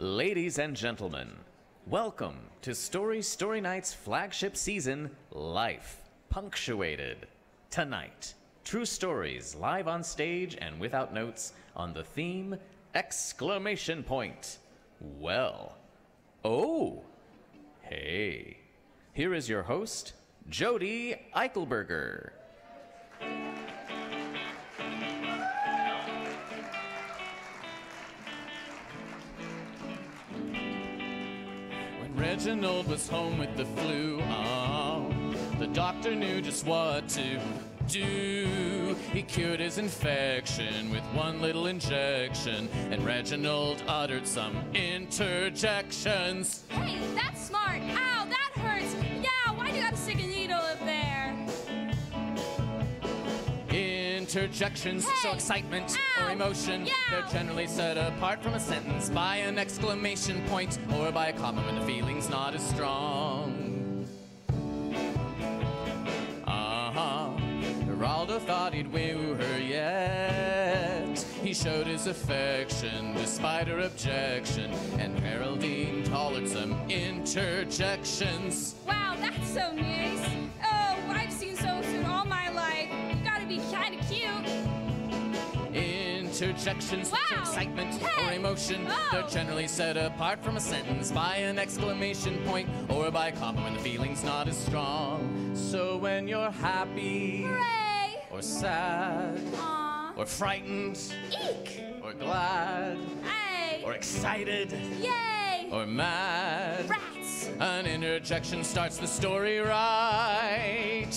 Ladies and gentlemen, welcome to Story Night's flagship season, Life, Punctuated. Tonight, true stories live on stage and without notes on the theme, Exclamation Point. Well, oh, hey. Here is your host, Jody Eichelberger. Reginald was home with the flu. Oh, the doctor knew just what to do. He cured his infection with one little injection, and Reginald uttered some interjections. Hey, that's smart. Ow, that hurts. Yeah, why'd you gotta stick a needle up there? Interjections show excitement Ow, or emotion. yeah. They're generally set apart from a sentence by an exclamation point or by a comma when the feeling's not as strong. Geraldo thought he'd woo her yet. He showed his affection despite her objection, and Geraldine tolerated some interjections. Wow, that's so nice. Oh, I've seen so soon all my life. Gotta be kinda cute. Interjections Wow. show excitement Hey. or emotion. Oh. They're generally set apart from a sentence by an exclamation point or by a comma when the feeling's not as strong. So when you're happy, Hooray! or sad, Aw. or frightened, Eek! or glad, Hey! or excited, Yay! or mad, Rats! an interjection starts the story right.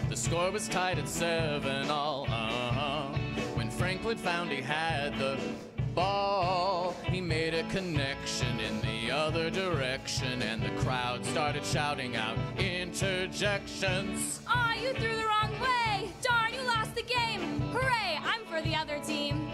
The score was tied at 7-all. When Franklin found he had the ball, he made a connection in the other direction, and the crowd started shouting out interjections. Aw, you threw the wrong way! Darn, you lost the game! Hooray, I'm for the other team.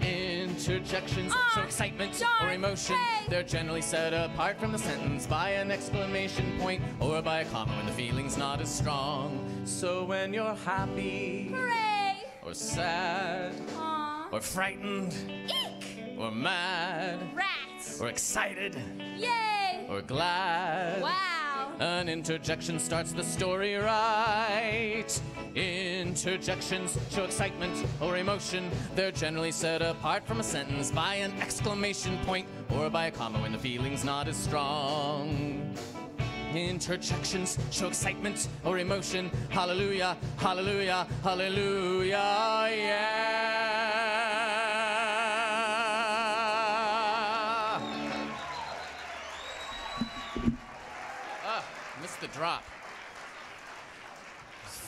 Interjections show excitement darn, or emotion. hey. They're generally set apart from the sentence by an exclamation point or by a comma when the feeling's not as strong. So when you're happy, Hooray! or sad, Aw. or frightened, Eek! or mad, Rats! or excited, Yay! or glad, Wow! an interjection starts the story right. Interjections show excitement or emotion. They're generally set apart from a sentence by an exclamation point or by a comma when the feeling's not as strong. Interjections show excitement or emotion. Hallelujah, hallelujah, hallelujah, yeah. Missed the drop.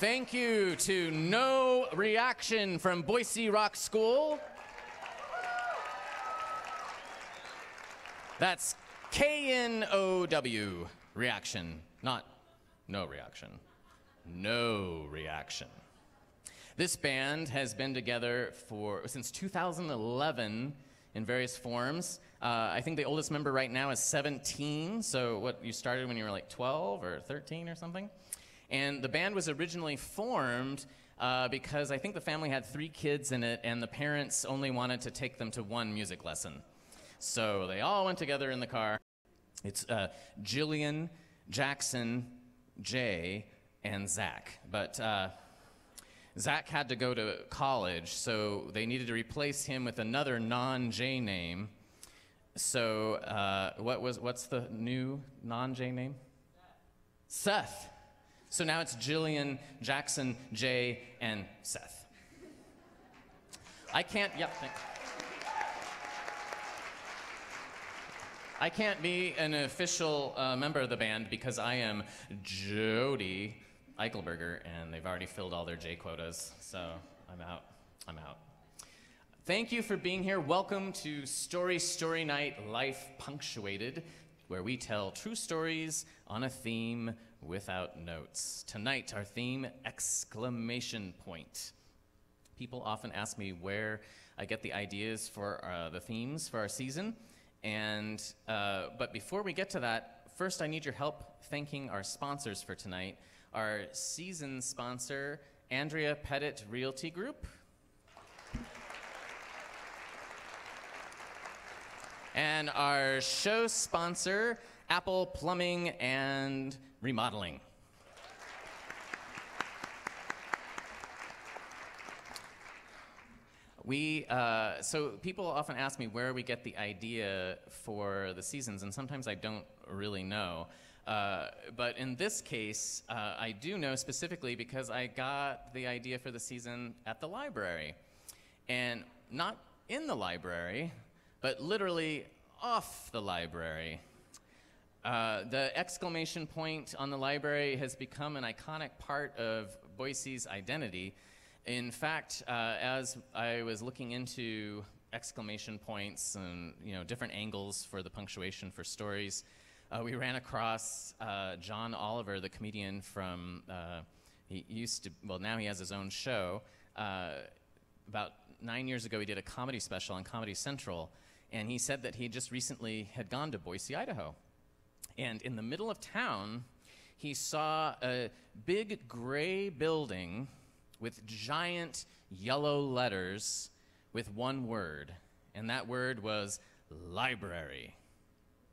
Thank you to No Reaction from Boise Rock School. That's K-N-O-W, reaction, not no reaction. No Reaction. This band has been together since 2011 in various forms. I think the oldest member right now is 17, so what, you started when you were like 12 or 13 or something? And the band was originally formed because I think the family had 3 kids in it, and the parents only wanted to take them to one music lesson. So they all went together in the car. It's Jillian, Jackson, Jay, and Zach. But Zach had to go to college, so they needed to replace him with another non-J name. So what's the new non-J name? Seth. So now it's Jillian, Jackson, Jay, and Seth. I can't be an official member of the band because I am Jody Eichelberger, and they've already filled all their J quotas, so I'm out. Thank you for being here. Welcome to Story Night, Life Punctuated, where we tell true stories on a theme without notes. Tonight, our theme, exclamation point. People often ask me where I get the ideas for the themes for our season, but before we get to that, first I need your help thanking our sponsors for tonight. Our season sponsor Andrea Pettit Realty Group. And our show sponsor, Apple Plumbing and Remodeling. So people often ask me where we get the idea for the seasons, and sometimes I don't really know. But in this case, I do know specifically because I got the idea for the season at the library. And not in the library, but literally off the library. The exclamation point on the library has become an iconic part of Boise's identity. In fact, as I was looking into exclamation points and different angles for the punctuation for stories, we ran across John Oliver, the comedian from, now he has his own show. About 9 years ago, he did a comedy special on Comedy Central, and he said that he just recently had gone to Boise, Idaho. And in the middle of town, he saw a big gray building with giant yellow letters with one word, and that word was library.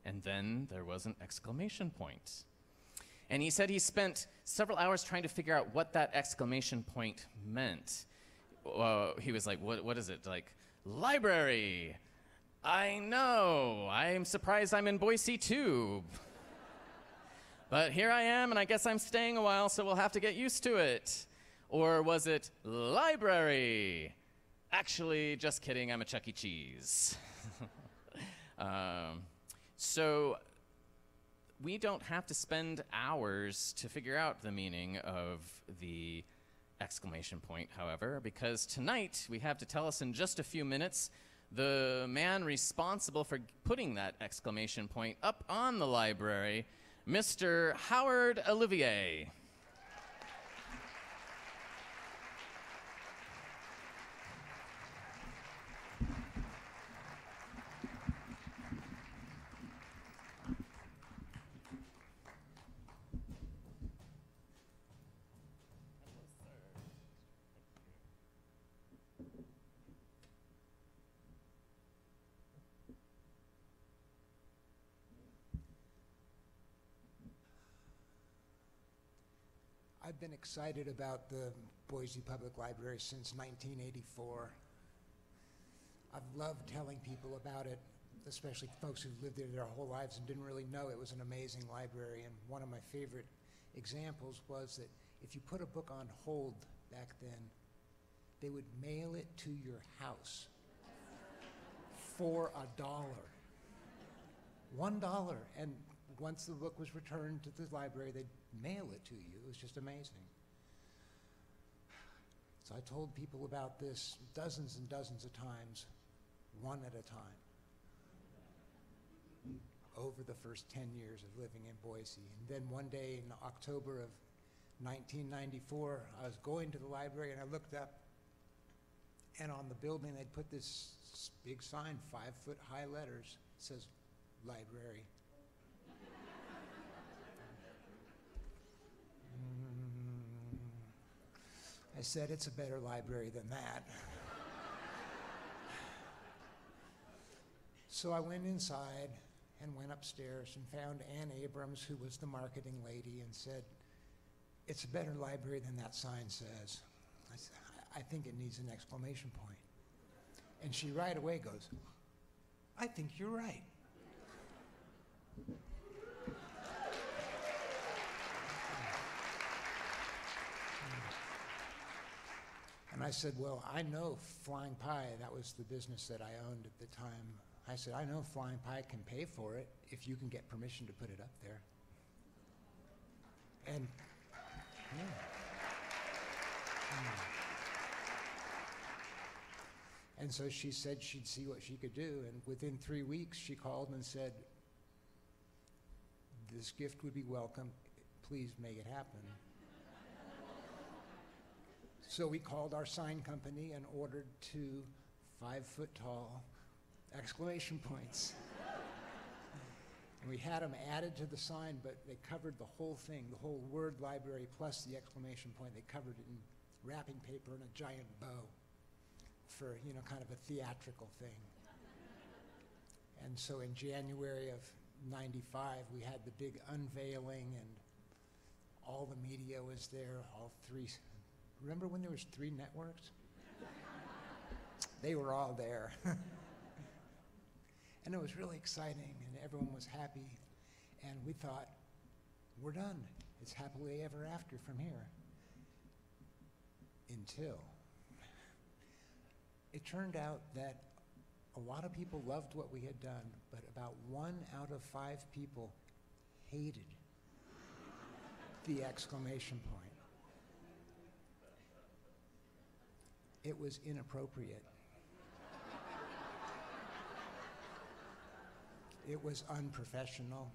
And then there was an exclamation point. And he said he spent several hours trying to figure out what that exclamation point meant. He was like, what is it? Like, library. I know. I'm surprised I'm in Boise too. But here I am, and I guess I'm staying a while, so we'll have to get used to it. Or was it library? Actually, just kidding, I'm a Chuck E. Cheese. So we don't have to spend hours to figure out the meaning of the exclamation point, however, because tonight we have to tell us in just a few minutes the man responsible for putting that exclamation point up on the library, Mr. Howard Olivier. I've been excited about the Boise Public Library since 1984. I've loved telling people about it, especially folks who've lived there their whole lives and didn't really know it was an amazing library. And one of my favorite examples was that if you put a book on hold back then, they would mail it to your house for $1. $1. And once the book was returned to the library, they'd mail it to you. It was just amazing. So I told people about this dozens and dozens of times, one at a time, over the first 10 years of living in Boise. And then one day in October of 1994, I was going to the library and I looked up, and on the building they'd put this big sign, 5-foot high letters, it says, library. I said, it's a better library than that. So I went inside and went upstairs and found Ann Abrams, who was the marketing lady, and said, it's a better library than that sign says. I said, I think it needs an exclamation point. And she right away goes, I think you're right. And I said, well, I know Flying Pie, that was the business that I owned at the time. I said, I know Flying Pie can pay for it if you can get permission to put it up there. And, yeah. And so she said she'd see what she could do, and within 3 weeks, she called and said, this gift would be welcome, please make it happen. So we called our sign company and ordered 2 5-foot-tall exclamation points. And we had them added to the sign, but they covered the whole thing, the whole word library plus the exclamation point. They covered it in wrapping paper and a giant bow for, you know, kind of a theatrical thing. And so in January of '95, we had the big unveiling, and all the media was there, all three. Remember when there was 3 networks? They were all there. And it was really exciting, and everyone was happy. And we thought, we're done. It's happily ever after from here. Until it turned out that a lot of people loved what we had done, but about 1 out of 5 people hated the exclamation point. It was inappropriate. It was unprofessional.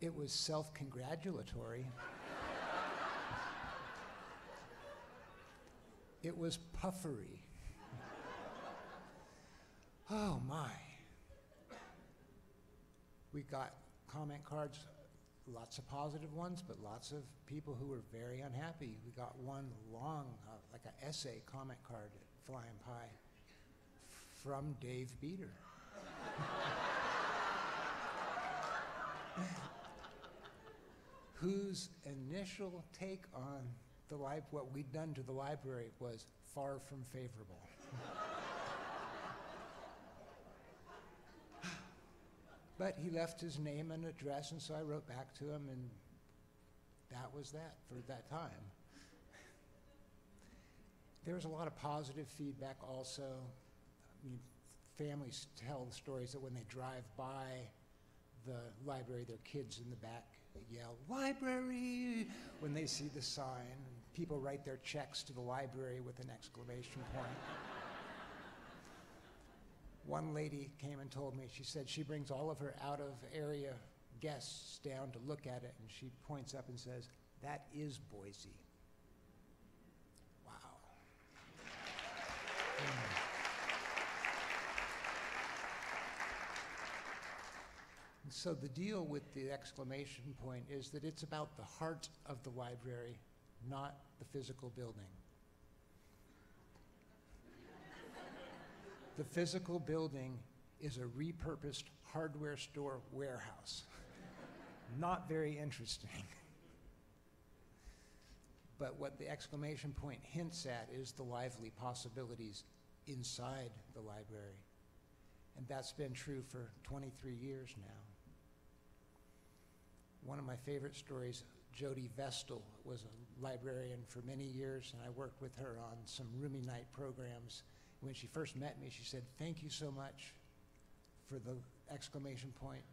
It was self-congratulatory. It was puffery. Oh my. We got comment cards, lots of positive ones, but lots of people who were very unhappy. We got one long, like an essay comment card at Flying Pie from Dave Bieter. Whose initial take on what we'd done to the library was far from favorable. But he left his name and address, and so I wrote back to him, and that was that for that time. There was a lot of positive feedback also. I mean, families tell the stories that when they drive by the library, their kids in the back yell, "Library!" when they see the sign. People write their checks to the library with an exclamation point. One lady came and told me, she said she brings all of her out-of-area guests down to look at it, and she points up and says, "That is Boise." Wow. And so the deal with the exclamation point is that it's about the heart of the library, not the physical building. The physical building is a repurposed hardware store warehouse. Not very interesting. But what the exclamation point hints at is the lively possibilities inside the library. And that's been true for 23 years now. One of my favorite stories, Jody Vestal was a librarian for many years, and I worked with her on some roomie night programs. When she first met me, she said, "Thank you so much for the exclamation point."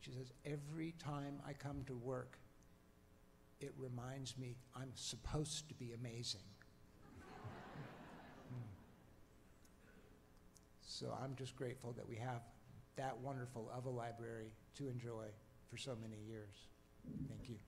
She says, "Every time I come to work, it reminds me I'm supposed to be amazing." So I'm just grateful that we have that wonderful of a library to enjoy for so many years. Thank you.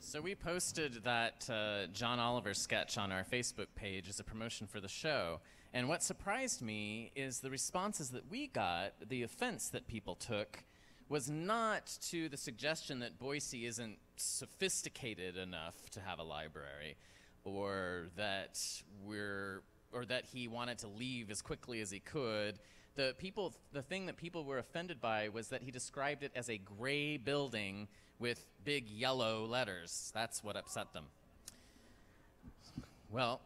So we posted that John Oliver sketch on our Facebook page as a promotion for the show. And what surprised me is the responses that we got, the offense that people took, was not to the suggestion that Boise isn't sophisticated enough to have a library, or that he wanted to leave as quickly as he could. The thing that people were offended by was that he described it as a gray building with big yellow letters. That's what upset them. Well,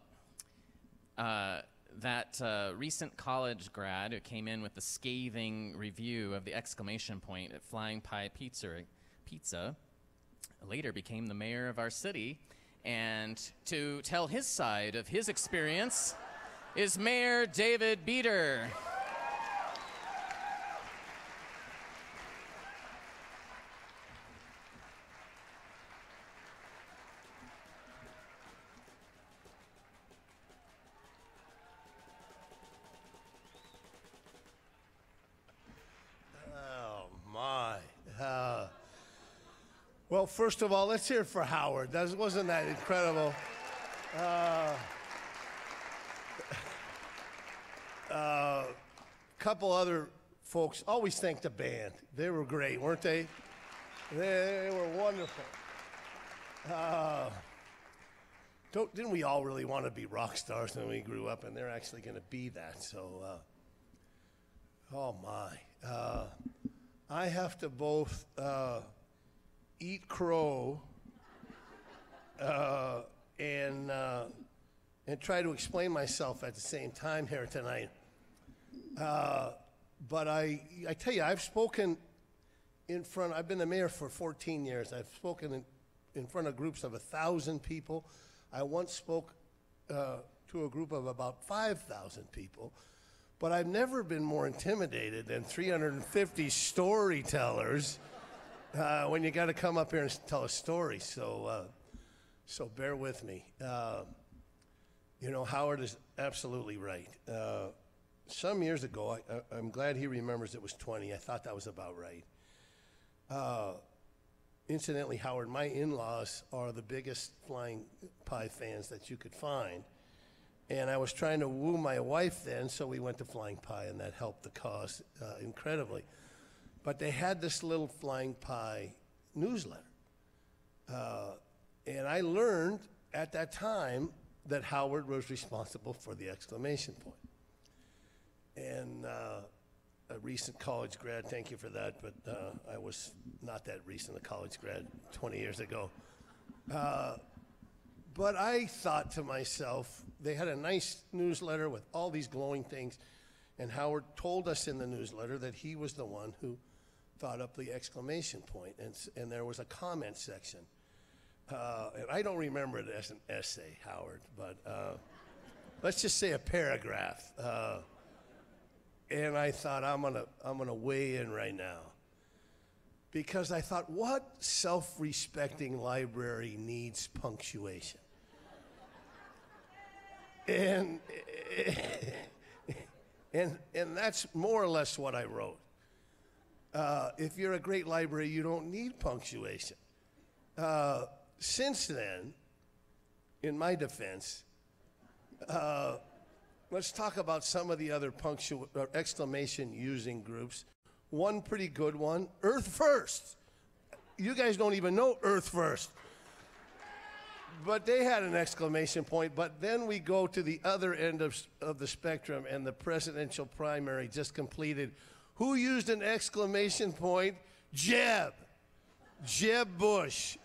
that recent college grad who came in with the scathing review of the exclamation point at Flying Pie Pizza later became the mayor of our city. And to tell his side of his experience is Mayor David Bieter. Oh, my. Well, first of all, let's hear it for Howard. Wasn't that incredible? Couple other folks, always thank the band. They were great, weren't they? They were wonderful. Didn't we all really want to be rock stars when we grew up, and they're actually going to be that, so, oh my. I have to both eat crow and try to explain myself at the same time here tonight. But I tell you, I've spoken I've been the mayor for 14 years. I've spoken in front of groups of 1,000 people. I once spoke to a group of about 5,000 people. But I've never been more intimidated than 350 storytellers when you got to come up here and tell a story. So bear with me. Howard is absolutely right. Some years ago, I'm glad he remembers it was 20. I thought that was about right. Incidentally, Howard, my in-laws are the biggest flying pie fans that you could find. And I was trying to woo my wife then, so we went to Flying Pie, and that helped the cause incredibly. But they had this little Flying Pie newsletter. And I learned at that time that Howard was responsible for the exclamation point. And a recent college grad, thank you for that, but I was not that recent a college grad 20 years ago. But I thought to myself, they had a nice newsletter with all these glowing things, and Howard told us in the newsletter that he was the one who thought up the exclamation point, and there was a comment section. And I don't remember it as an essay, Howard, but let's just say a paragraph. And I thought, I'm gonna weigh in right now. Because I thought, what self-respecting library needs punctuation? And that's more or less what I wrote. If you're a great library, you don't need punctuation. Since then, in my defense, let's talk about some of the other exclamation using groups. One pretty good one, Earth First. You guys don't even know Earth First. But they had an exclamation point, but then we go to the other end of the spectrum, and the presidential primary just completed. Who used an exclamation point? Jeb Bush.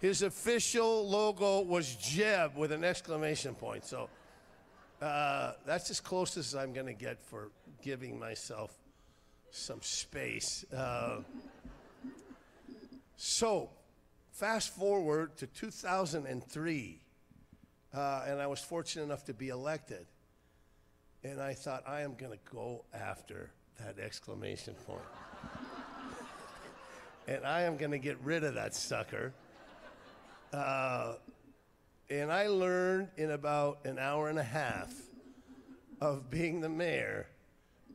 His official logo was Jeb with an exclamation point. So that's as close as I'm going to get for giving myself some space. So fast forward to 2003, and I was fortunate enough to be elected. And I thought, I am going to go after that exclamation point. And I am going to get rid of that sucker. And I learned in about an hour and a half of being the mayor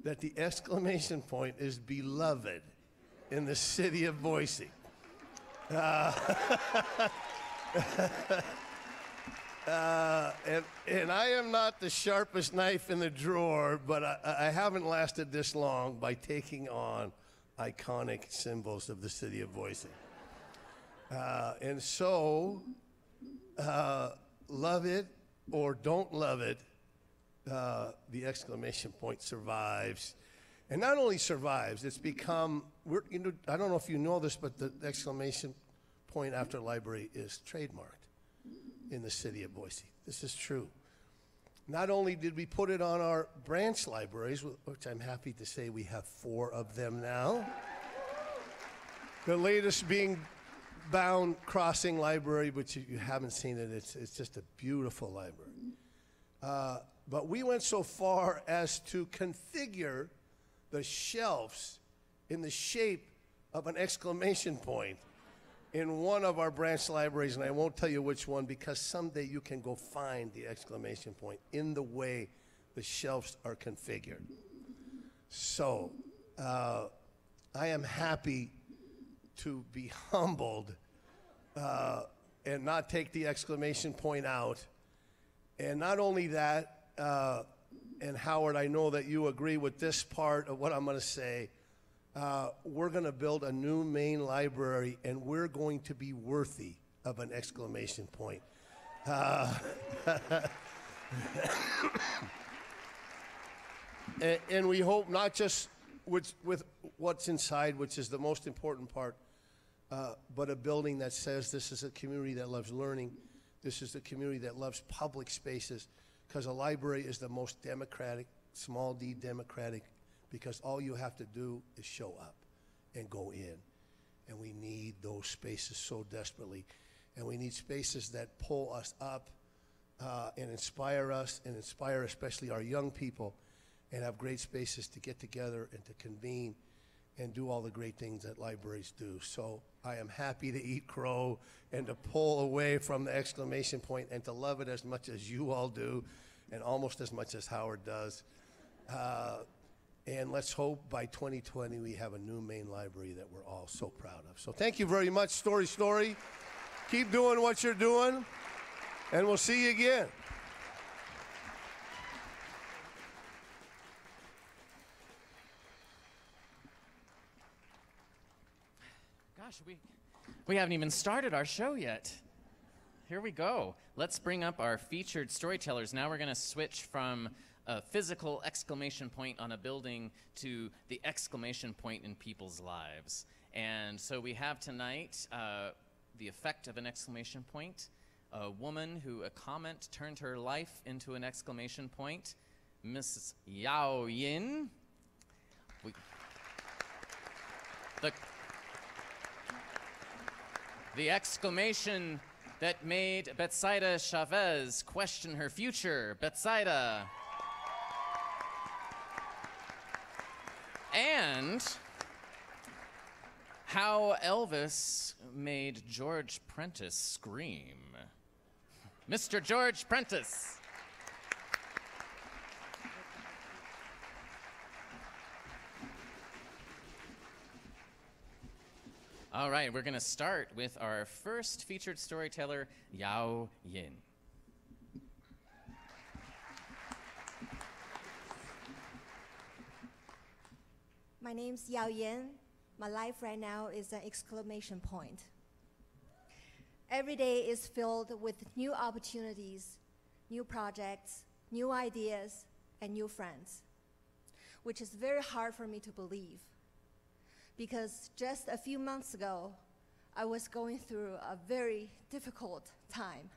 that the exclamation point is beloved in the city of Boise. And I am not the sharpest knife in the drawer, but I haven't lasted this long by taking on iconic symbols of the city of Boise. And so, love it or don't love it, the exclamation point survives. And not only survives, it's become, I don't know if you know this, but the exclamation point after library is trademarked in the city of Boise. This is true. Not only did we put it on our branch libraries, which I'm happy to say we have 4 of them now. The latest being Bound Crossing Library, which you haven't seen it, it's just a beautiful library. But we went so far as to configure the shelves in the shape of an exclamation point in one of our branch libraries, and I won't tell you which one because someday you can go find the exclamation point in the way the shelves are configured. So I am happy to be humbled and not take the exclamation point out. And not only that, and Howard, I know that you agree with this part of what I'm going to say. We're going to build a new main library, and we're going to be worthy of an exclamation point. And we hope not just with what's inside, which is the most important part, but a building that says this is a community that loves learning. This is a community that loves public spaces, because a library is the most democratic, small d democratic, because all you have to do is show up and go in. And we need those spaces so desperately. And we need spaces that pull us up and inspire us, and inspire especially our young people, and have great spaces to get together and to convene and do all the great things that libraries do. So I am happy to eat crow and to pull away from the exclamation point and to love it as much as you all do, and almost as much as Howard does. And let's hope by 2020 we have a new main library that we're all so proud of. So thank you very much, Story. Keep doing what you're doing, and we'll see you again. Gosh, we haven't even started our show yet. Here we go. Let's bring up our featured storytellers. Now we're going to switch from a physical exclamation point on a building to the exclamation point in people's lives. And so we have tonight the effect of an exclamation point, a woman who a comment turned her life into an exclamation point, Mrs. Yao Yin. The exclamation that made Betsaida Chavez question her future. Betsaida. And how Elvis made George Prentiss scream. Mr. George Prentiss. All right, we're going to start with our first featured storyteller, Yao Yin. My name's Yao Yin. My life right now is an exclamation point. Every day is filled with new opportunities, new projects, new ideas, and new friends, which is very hard for me to believe. Because just a few months ago, I was going through a very difficult time,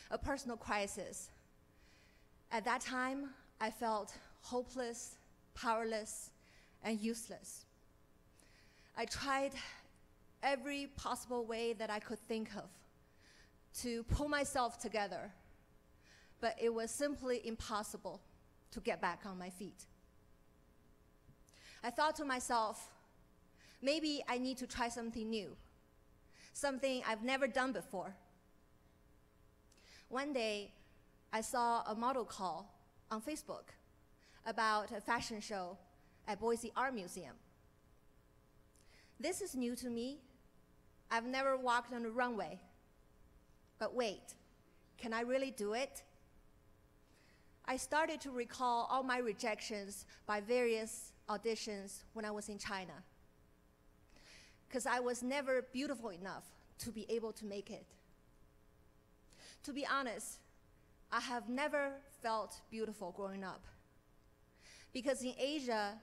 a personal crisis. At that time, I felt hopeless, powerless, and useless. I tried every possible way that I could think of to pull myself together, but it was simply impossible to get back on my feet. I thought to myself, maybe I need to try something new, something I've never done before. One day, I saw a model call on Facebook about a fashion show at Boise Art Museum. This is new to me. I've never walked on a runway. But wait, can I really do it? I started to recall all my rejections by various auditions when I was in China, because I was never beautiful enough to be able to make it. To be honest, I have never felt beautiful growing up, because in Asia,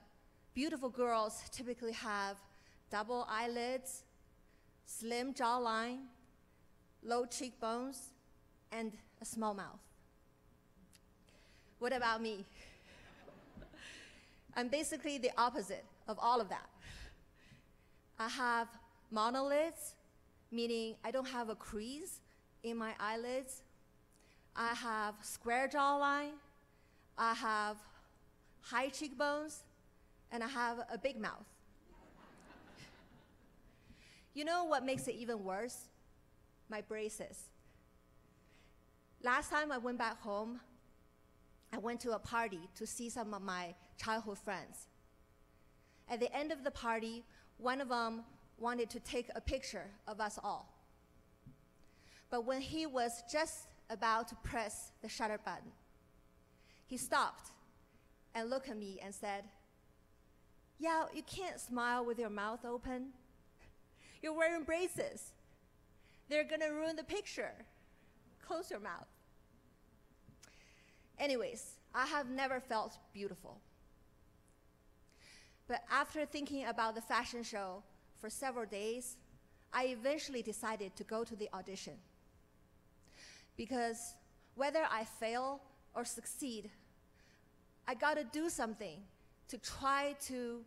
beautiful girls typically have double eyelids, slim jawline, low cheekbones, and a small mouth. What about me? I'm basically the opposite of all of that. I have monolids, meaning I don't have a crease in my eyelids. I have square jawline. I have high cheekbones, and I have a big mouth. You know what makes it even worse? My braces. Last time I went back home, I went to a party to see some of my childhood friends. At the end of the party, one of them wanted to take a picture of us all. But when he was just about to press the shutter button, he stopped and looked at me and said, "Yao, you can't smile with your mouth open. You're wearing braces. They're gonna ruin the picture. Close your mouth." Anyways, I have never felt beautiful. But after thinking about the fashion show for several days, I eventually decided to go to the audition. Because whether I fail or succeed, I gotta do something to try to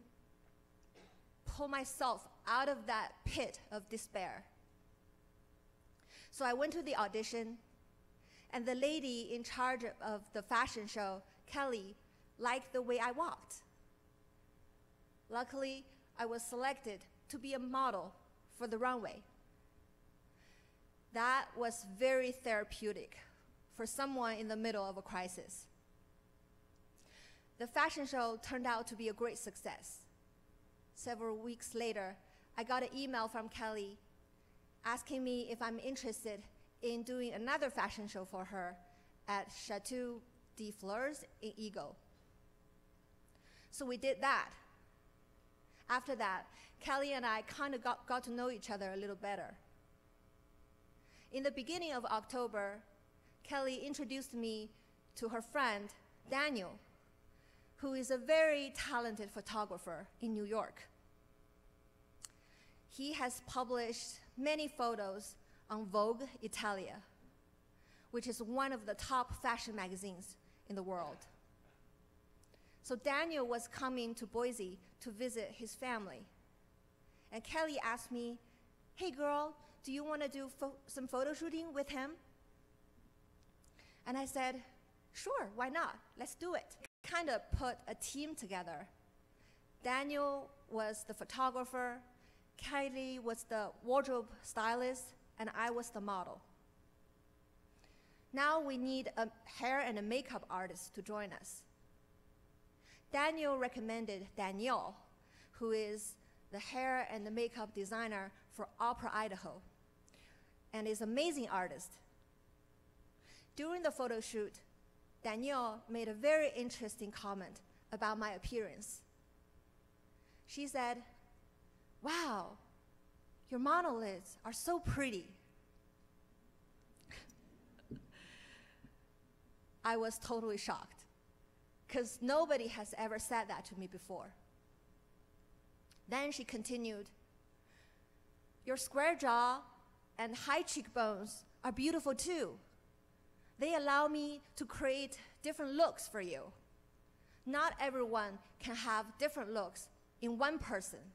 pull myself out of that pit of despair. So I went to the audition, and the lady in charge of the fashion show, Kelly, liked the way I walked. Luckily, I was selected to be a model for the runway. That was very therapeutic for someone in the middle of a crisis. The fashion show turned out to be a great success. Several weeks later, I got an email from Kelly asking me if I'm interested in doing another fashion show for her at Chateau de Fleurs in Eagle. So we did that. After that, Kelly and I kind of got to know each other a little better. In the beginning of October, Kelly introduced me to her friend, Daniel, who is a very talented photographer in New York. He has published many photos on Vogue Italia, which is one of the top fashion magazines in the world. So Daniel was coming to Boise to visit his family. And Kelly asked me, "Hey girl, do you want to do some photo shooting with him?" And I said, "Sure, why not? Let's do it." Kind of put a team together. Daniel was the photographer, Kelly was the wardrobe stylist, and I was the model. Now we need a hair and a makeup artist to join us. Daniel recommended Danielle, who is the hair and the makeup designer for Opera Idaho, and is an amazing artist. During the photo shoot, Danielle made a very interesting comment about my appearance. She said, "Wow, your monoliths are so pretty." I was totally shocked, because nobody has ever said that to me before. Then she continued, "Your square jaw and high cheekbones are beautiful too. They allow me to create different looks for you. Not everyone can have different looks in one person."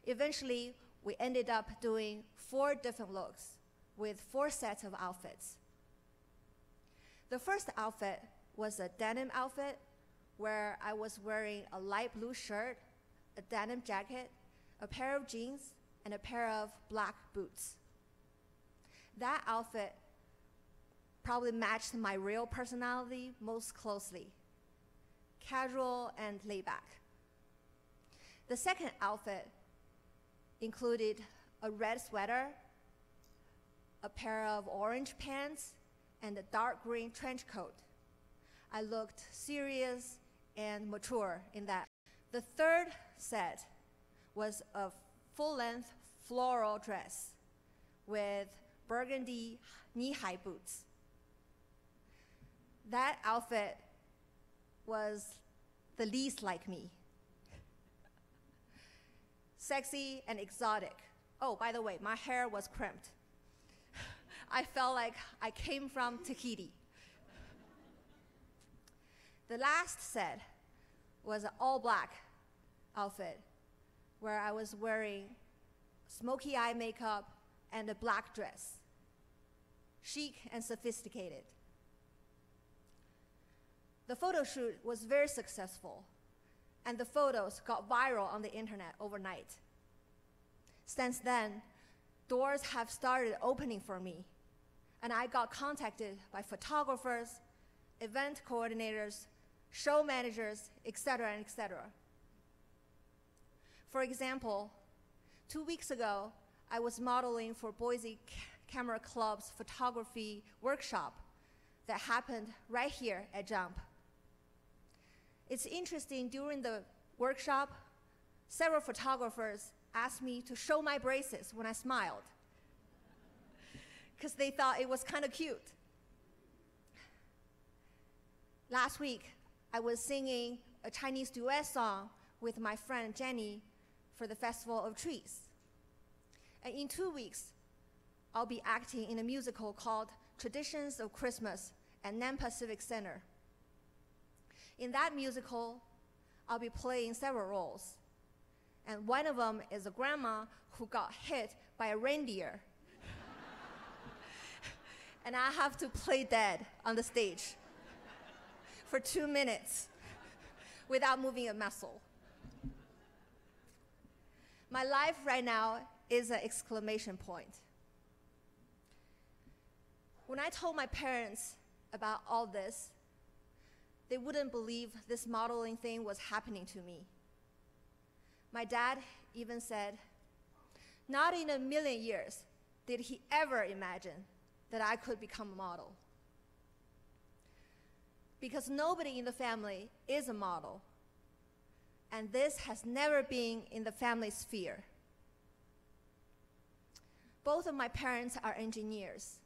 Eventually, we ended up doing 4 different looks with 4 sets of outfits. The first outfit was a denim outfit where I was wearing a light blue shirt, a denim jacket, a pair of jeans, and a pair of black boots. That outfit probably matched my real personality most closely: casual and laid back. The second outfit included a red sweater, a pair of orange pants, and a dark green trench coat. I looked serious and mature in that. The third set was a full-length floral dress with burgundy knee-high boots. That outfit was the least like me. Sexy and exotic. Oh, by the way, my hair was crimped. I felt like I came from Tahiti. The last set was an all-black outfit where I was wearing smoky eye makeup and a black dress. Chic and sophisticated. The photo shoot was very successful, and the photos got viral on the internet overnight. Since then, doors have started opening for me, and I got contacted by photographers, event coordinators, show managers, etc., etc. For example, 2 weeks ago, I was modeling for Boise Camera Club's photography workshop that happened right here at Jump. It's interesting, during the workshop, several photographers asked me to show my braces when I smiled, because they thought it was kind of cute. Last week, I was singing a Chinese duet song with my friend Jenny for the Festival of Trees. And in 2 weeks, I'll be acting in a musical called Traditions of Christmas at Nampa Civic Center. In that musical, I'll be playing several roles. And one of them is a grandma who got hit by a reindeer. And I have to play dead on the stage for 2 minutes without moving a muscle. My life right now is an exclamation point. When I told my parents about all this, they wouldn't believe this modeling thing was happening to me. My dad even said, not in a million years did he ever imagine that I could become a model. Because nobody in the family is a model, and this has never been in the family sphere. Both of my parents are engineers.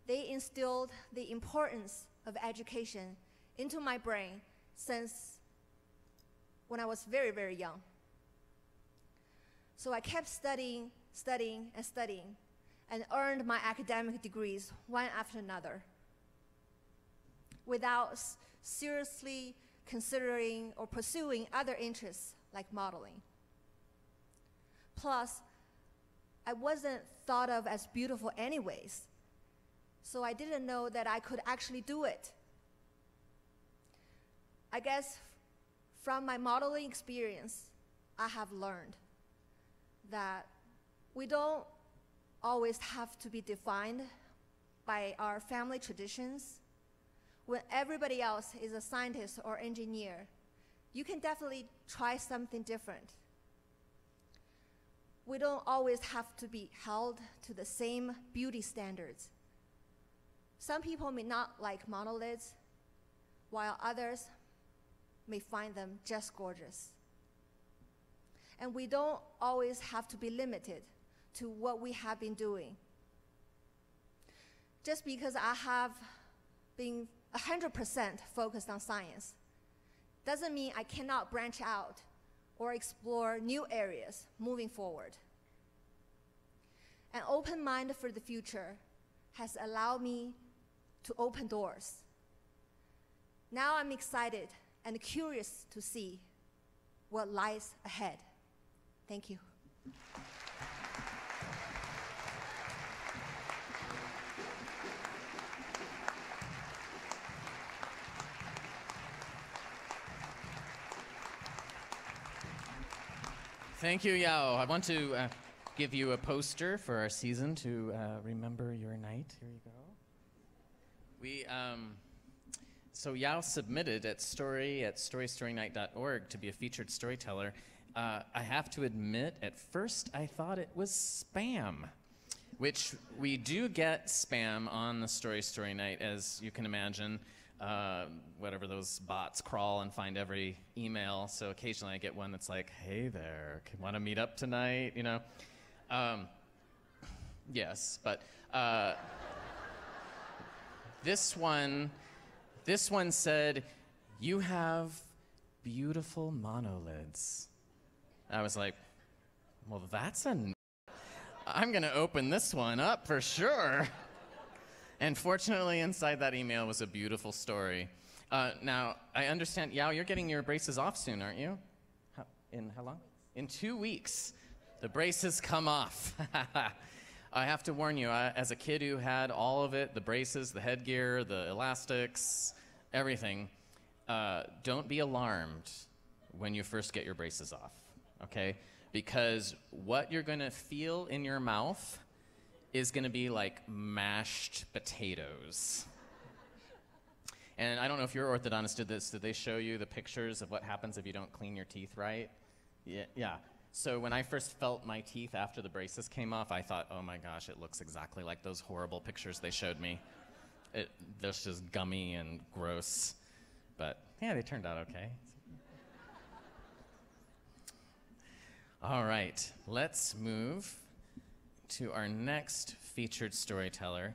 They instilled the importance of education into my brain since when I was very, very young. So I kept studying, and earned my academic degrees one after another, without seriously considering or pursuing other interests like modeling. Plus, I wasn't thought of as beautiful anyways, so I didn't know that I could actually do it. I guess from my modeling experience, I have learned that we don't always have to be defined by our family traditions. When everybody else is a scientist or engineer, you can definitely try something different. We don't always have to be held to the same beauty standards. Some people may not like monolids, while others may find them just gorgeous. And we don't always have to be limited to what we have been doing. Just because I have been 100% focused on science doesn't mean I cannot branch out or explore new areas moving forward. An open mind for the future has allowed me to open doors. Now I'm excited and curious to see what lies ahead. Thank you. Thank you, Yao. I want to give you a poster for our season to remember your night. Here you go. So Yao submitted at storystorynight.org to be a featured storyteller. I have to admit, at first I thought it was spam, which we do get spam on the Story Night, as you can imagine. Whatever those bots crawl and find every email. So occasionally I get one that's like, hey there, want to meet up tonight? You know? Yes, but this one said, you have beautiful monolids. I was like, well, that's I'm going to open this one up for sure. And fortunately, inside that email was a beautiful story. Now, I understand, Yao, you're getting your braces off soon, aren't you? In how long? In 2 weeks. The braces come off. I have to warn you, as a kid who had all of it, the braces, the headgear, the elastics, everything, don't be alarmed when you first get your braces off, okay? Because what you're going to feel in your mouth is going to be like mashed potatoes. And I don't know if your orthodontist did this. Did they show you the pictures of what happens if you don't clean your teeth right? Yeah. So when I first felt my teeth after the braces came off, I thought, oh my gosh, it looks exactly like those horrible pictures they showed me. They're just gummy and gross. But yeah, they turned out okay. All right, let's move to our next featured storyteller.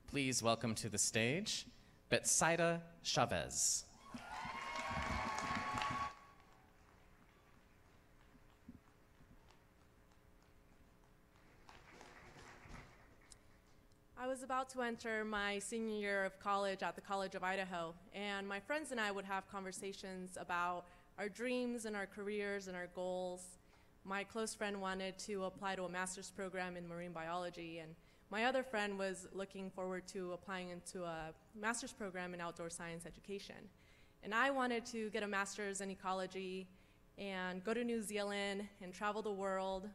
Please welcome to the stage, Betsaida Chavez. I was about to enter my senior year of college at the College of Idaho, and my friends and I would have conversations about our dreams and our careers and our goals. My close friend wanted to apply to a master's program in marine biology, and my other friend was looking forward to applying into a master's program in outdoor science education. And I wanted to get a master's in ecology and go to New Zealand and travel the world,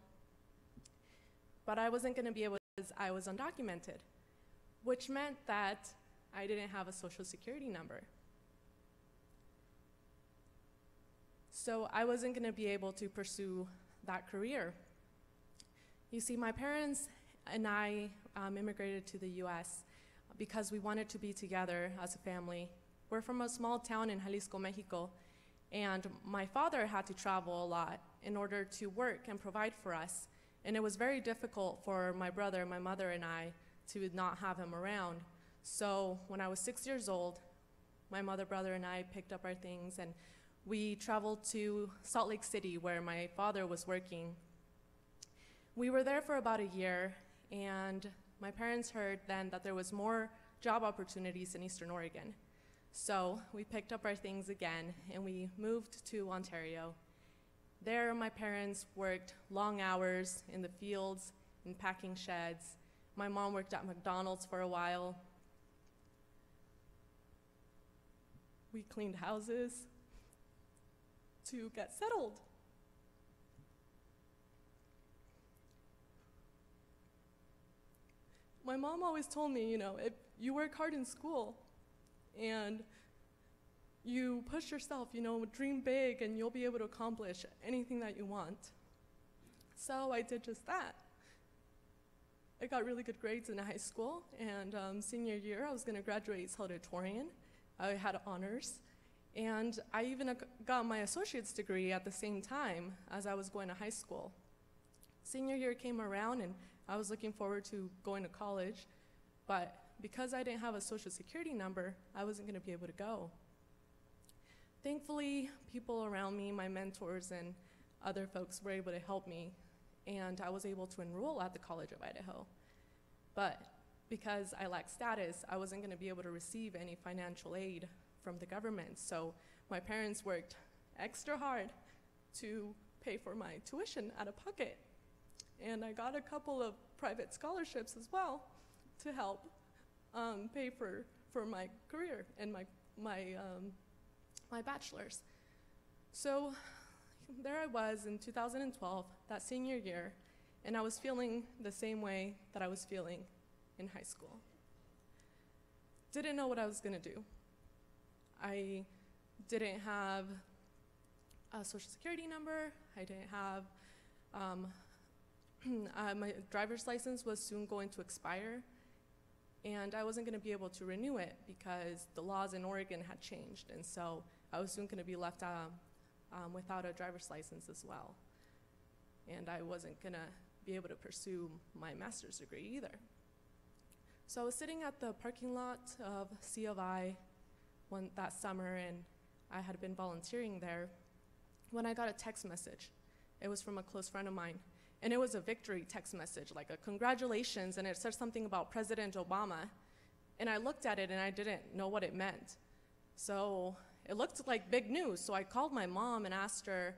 but I wasn't going to be able to because I was undocumented, which meant that I didn't have a social security number. So I wasn't going to be able to pursue that career. You see, my parents and I immigrated to the US because we wanted to be together as a family. We're from a small town in Jalisco, Mexico, and my father had to travel a lot in order to work and provide for us. And it was very difficult for my brother, my mother, and I to not have him around. So when I was 6 years old, my mother, brother, and I picked up our things and we traveled to Salt Lake City where my father was working. We were there for about a year, and my parents heard then that there was more job opportunities in Eastern Oregon. So we picked up our things again and we moved to Ontario. There, my parents worked long hours in the fields, in packing sheds. My mom worked at McDonald's for a while. We cleaned houses to get settled. My mom always told me, if you work hard in school and you push yourself, dream big and you'll be able to accomplish anything that you want. So I did just that. I got really good grades in high school, and senior year I was going to graduate salutatorian. I had honors, and I even got my associate's degree at the same time as I was going to high school. Senior year came around and I was looking forward to going to college, but because I didn't have a social security number, I wasn't going to be able to go. Thankfully, people around me, my mentors and other folks were able to help me, and I was able to enroll at the College of Idaho. But because I lacked status, I wasn't going to be able to receive any financial aid from the government, so my parents worked extra hard to pay for my tuition out of pocket. And I got a couple of private scholarships as well to help pay for my career and my bachelor's. So there I was in 2012, that senior year, and I was feeling the same way that I was feeling in high school. Didn't know what I was gonna do. I didn't have a social security number. I didn't have, my driver's license was soon going to expire, and I wasn't gonna be able to renew it because the laws in Oregon had changed, and so I was soon gonna be left without a driver's license as well. And I wasn't gonna be able to pursue my master's degree either. So I was sitting at the parking lot of C of I that summer, and I had been volunteering there when I got a text message. It was from a close friend of mine, and it was a victory text message, like a congratulations, and it said something about President Obama. And I looked at it and I didn't know what it meant. So it looked like big news, so I called my mom and asked her,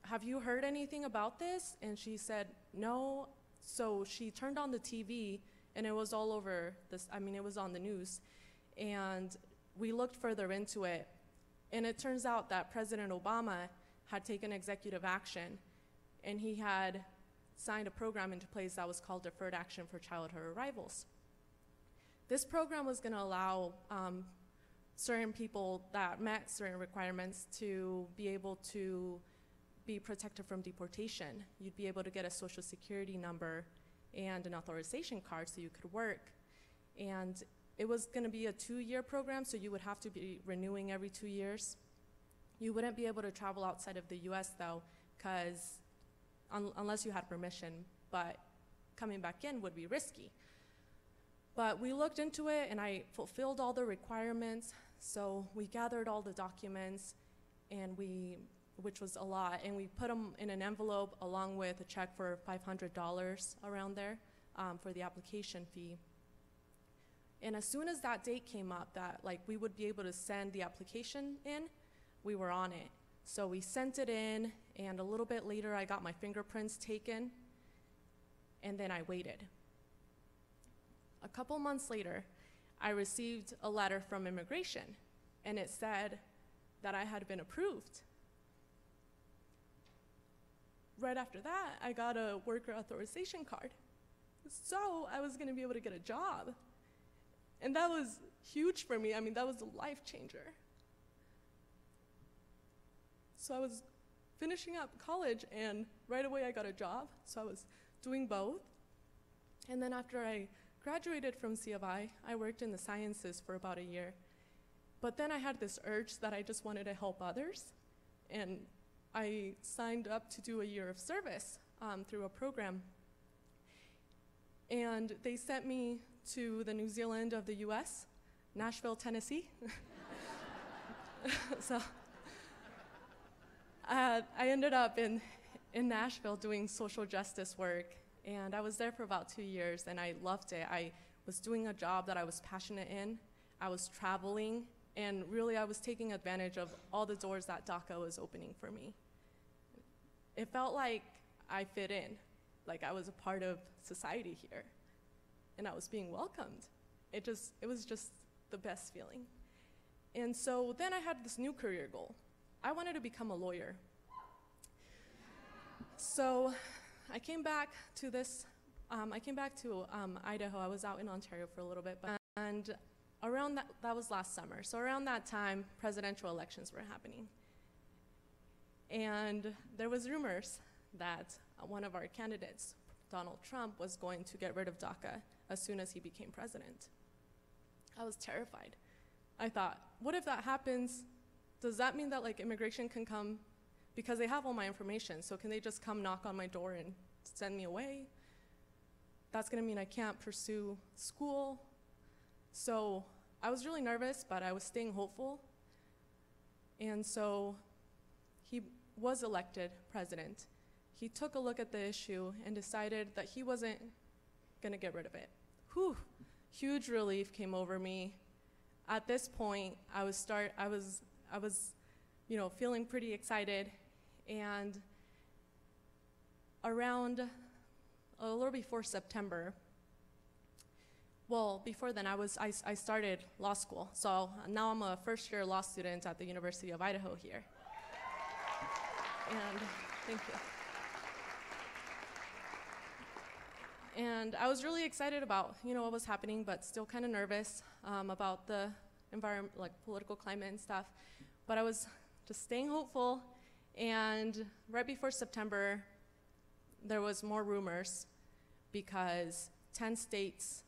have you heard anything about this? And she said, no. So she turned on the TV, and it was all over this, it was on the news. And we looked further into it, and it turns out that President Obama had taken executive action, and he had signed a program into place that was called Deferred Action for Childhood Arrivals. This program was gonna allow certain people that met certain requirements to be able to be protected from deportation. You'd be able to get a social security number and an authorization card so you could work. And it was gonna be a 2-year program, so you would have to be renewing every 2 years. You wouldn't be able to travel outside of the US though, because unless you had permission, but coming back in would be risky. But we looked into it and I fulfilled all the requirements, so we gathered all the documents and which was a lot, and we put them in an envelope along with a check for $500 around there for the application fee. And as soon as that date came up that like we would be able to send the application in, we were on it. So we sent it in, and a little bit later I got my fingerprints taken, and then I waited. A couple months later, I received a letter from immigration, and it said that I had been approved. Right after that, I got a worker authorization card. So I was gonna be able to get a job. And that was huge for me. I mean, that was a life changer. So I was finishing up college, and right away I got a job. So I was doing both. And then after I graduated from C of I worked in the sciences for about a year. But then I had this urge that I just wanted to help others. And I signed up to do a year of service through a program. And they sent me to the New Zealand of the US, Nashville, Tennessee. So I ended up in Nashville doing social justice work, and I was there for about 2 years, and I loved it. I was doing a job that I was passionate in. I was traveling, and really I was taking advantage of all the doors that DACA was opening for me. It felt like I fit in, like I was a part of society here, and I was being welcomed. It was just the best feeling. And so then I had this new career goal. I wanted to become a lawyer. So I came back to Idaho. I was out in Ontario for a little bit, and around that was last summer. So around that time, presidential elections were happening. And there was rumors that one of our candidates, Donald Trump, was going to get rid of DACA as soon as he became president. I was terrified. I thought, what if that happens? Does that mean that like immigration can come? Because they have all my information, so can they just come knock on my door and send me away? That's gonna mean I can't pursue school. So I was really nervous, but I was staying hopeful. And so he was elected president. He took a look at the issue and decided that he wasn't gonna get rid of it. Whew, huge relief came over me. At this point, I was feeling pretty excited, and around a little before September, well, before then, I started law school. So now I'm a first-year law student at the University of Idaho here. And thank you. And I was really excited about, what was happening, but still kind of nervous about the environment, like political climate and stuff. But I was just staying hopeful. And right before September, there was more rumors because 10 states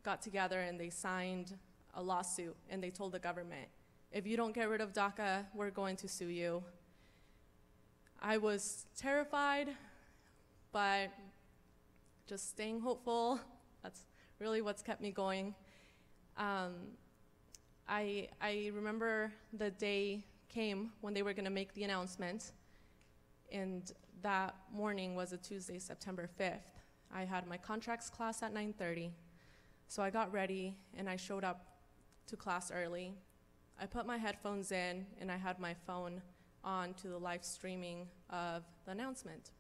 got together and they signed a lawsuit, and they told the government, if you don't get rid of DACA, we're going to sue you. I was terrified, but just staying hopeful. That's really what's kept me going. I remember the day came when they were gonna make the announcement, and that morning was a Tuesday, September 5th. I had my contracts class at 9:30, so I got ready and I showed up to class early. I put my headphones in and I had my phone on to the live streaming of the announcement.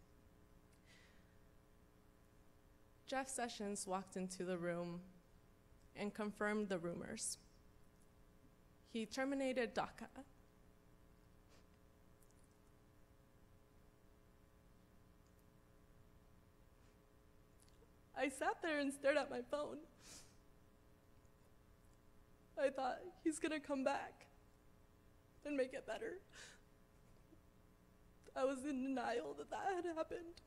Jeff Sessions walked into the room and confirmed the rumors. He terminated DACA. I sat there and stared at my phone. I thought, he's gonna come back and make it better. I was in denial that that had happened.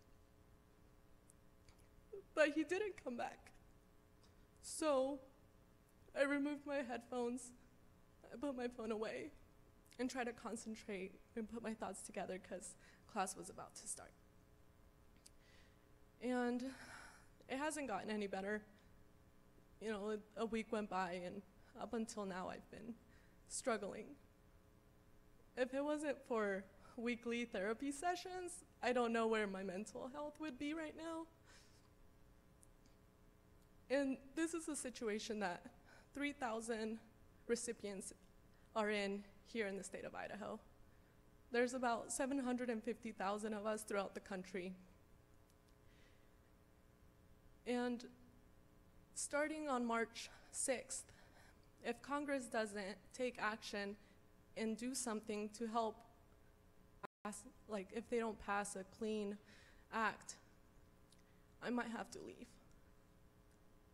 But he didn't come back. So I removed my headphones, I put my phone away, and tried to concentrate and put my thoughts together because class was about to start. And it hasn't gotten any better. You know, a week went by, and up until now, I've been struggling. If it wasn't for weekly therapy sessions, I don't know where my mental health would be right now. And this is a situation that 3,000 recipients are in here in the state of Idaho. There's about 750,000 of us throughout the country. And starting on March 6th, if Congress doesn't take action and do something to help, like if they don't pass a clean act, I might have to leave.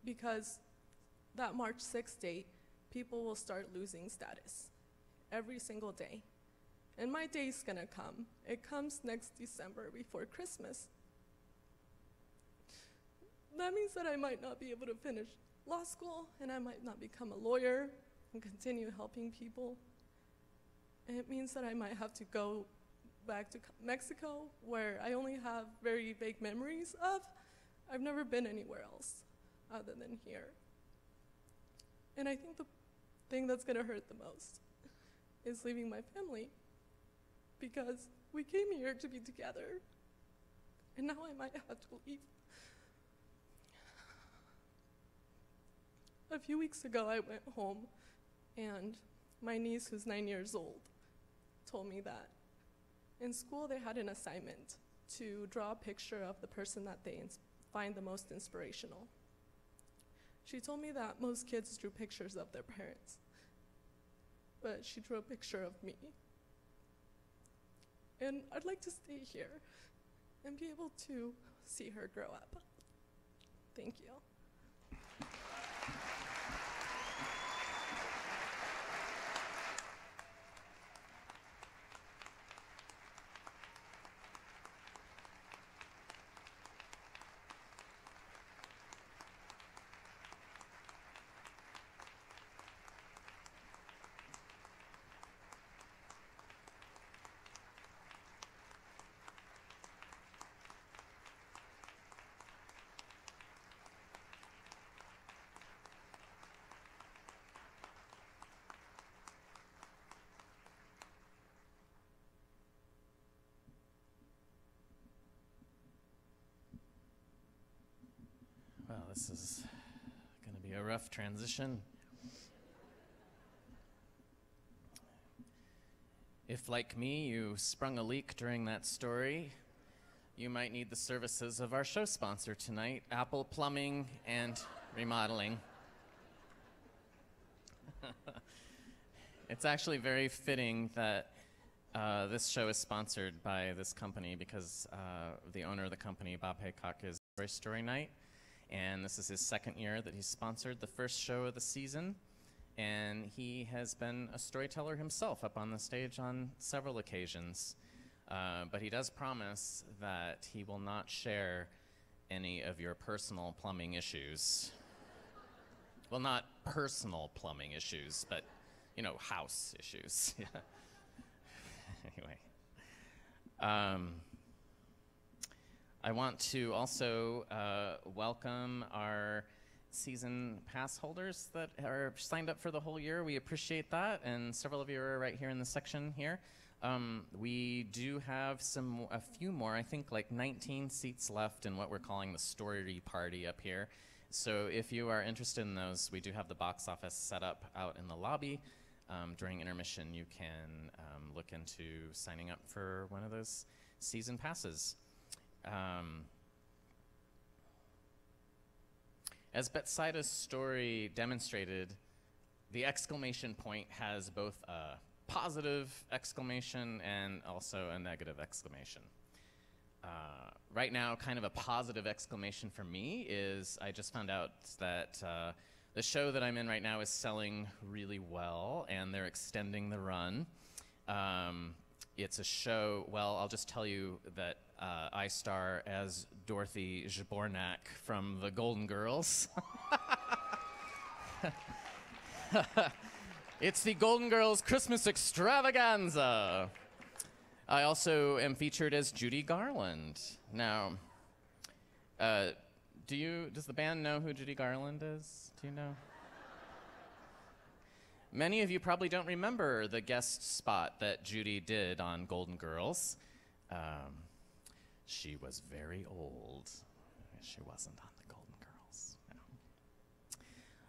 Because that March 6th date, people will start losing status every single day. And my day's gonna come. It comes next December before Christmas. That means that I might not be able to finish law school, and I might not become a lawyer and continue helping people. And it means that I might have to go back to Mexico, where I only have very vague memories of. I've never been anywhere else other than here. And I think the thing that's gonna hurt the most is leaving my family, because we came here to be together, and now I might have to leave. A few weeks ago, I went home, and my niece, who's 9 years old, told me that in school they had an assignment to draw a picture of the person that they find the most inspirational. She told me that most kids drew pictures of their parents, but she drew a picture of me. And I'd like to stay here and be able to see her grow up. Thank you. Well, this is going to be a rough transition. If, like me, you sprung a leak during that story, you might need the services of our show sponsor tonight, Apple Plumbing and Remodeling. It's actually very fitting that this show is sponsored by this company, because the owner of the company, Bob Haycock, is Story Story Night. And this is his second year that he's sponsored the first show of the season. And he has been a storyteller himself up on the stage on several occasions. But he does promise that he will not share any of your personal plumbing issues. Well, not personal plumbing issues, but, you know, house issues. Yeah. Anyway. I want to also welcome our season pass holders that are signed up for the whole year. We appreciate that, and several of you are right here in the section here. We do have a few more, I think like 19 seats left in what we're calling the story party up here. So if you are interested in those, we do have the box office set up out in the lobby. During intermission, you can look into signing up for one of those season passes. As Betsaida's story demonstrated, the exclamation point has both a positive exclamation and also a negative exclamation. Right now, kind of a positive exclamation for me is I just found out that the show that I'm in right now is selling really well, and they're extending the run. It's a show, well, I'll just tell you that I star as Dorothy Zbornak from the Golden Girls. It's the Golden Girls Christmas Extravaganza. I also am featured as Judy Garland. Now, does the band know who Judy Garland is? Do you know? Many of you probably don't remember the guest spot that Judy did on Golden Girls. She was very old. She wasn't on the Golden Girls. No.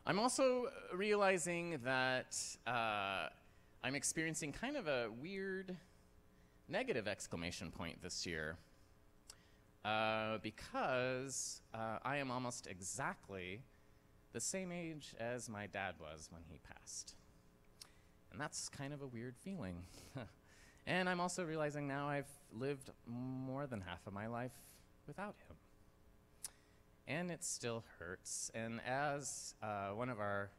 I'm also realizing that I'm experiencing kind of a weird negative exclamation point this year because I am almost exactly the same age as my dad was when he passed. And that's kind of a weird feeling. And I'm also realizing now I've lived more than half of my life without him. And it still hurts. And as one of our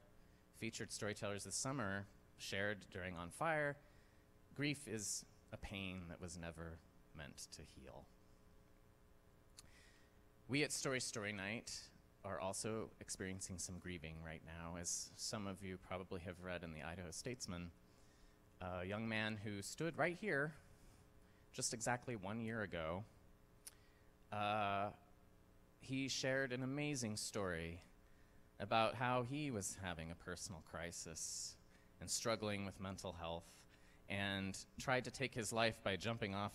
featured storytellers this summer shared during On Fire, grief is a pain that was never meant to heal. We at Story Night are also experiencing some grieving right now, as some of you probably have read in the Idaho Statesman, a young man who stood right here just exactly 1 year ago. He shared an amazing story about how he was having a personal crisis and struggling with mental health, and tried to take his life by jumping off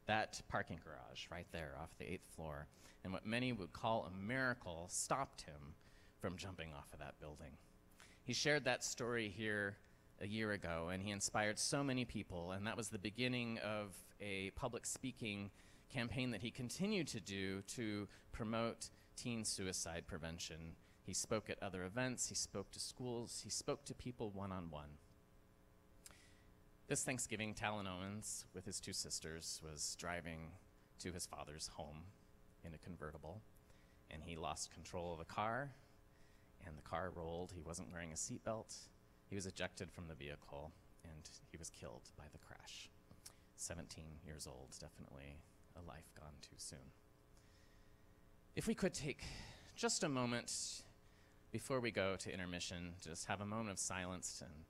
that parking garage right there off the 8th floor. And what many would call a miracle stopped him from jumping off of that building. He shared that story here a year ago, and he inspired so many people, and that was the beginning of a public speaking campaign that he continued to do to promote teen suicide prevention. He spoke at other events, he spoke to schools, he spoke to people one-on-one. This Thanksgiving, Talyn Owens, with his 2 sisters, was driving to his father's home in a convertible, and he lost control of the car, and the car rolled. He wasn't wearing a seatbelt. He was ejected from the vehicle, and he was killed by the crash. 17 years old, definitely a life gone too soon. If we could take just a moment before we go to intermission, to just have a moment of silence and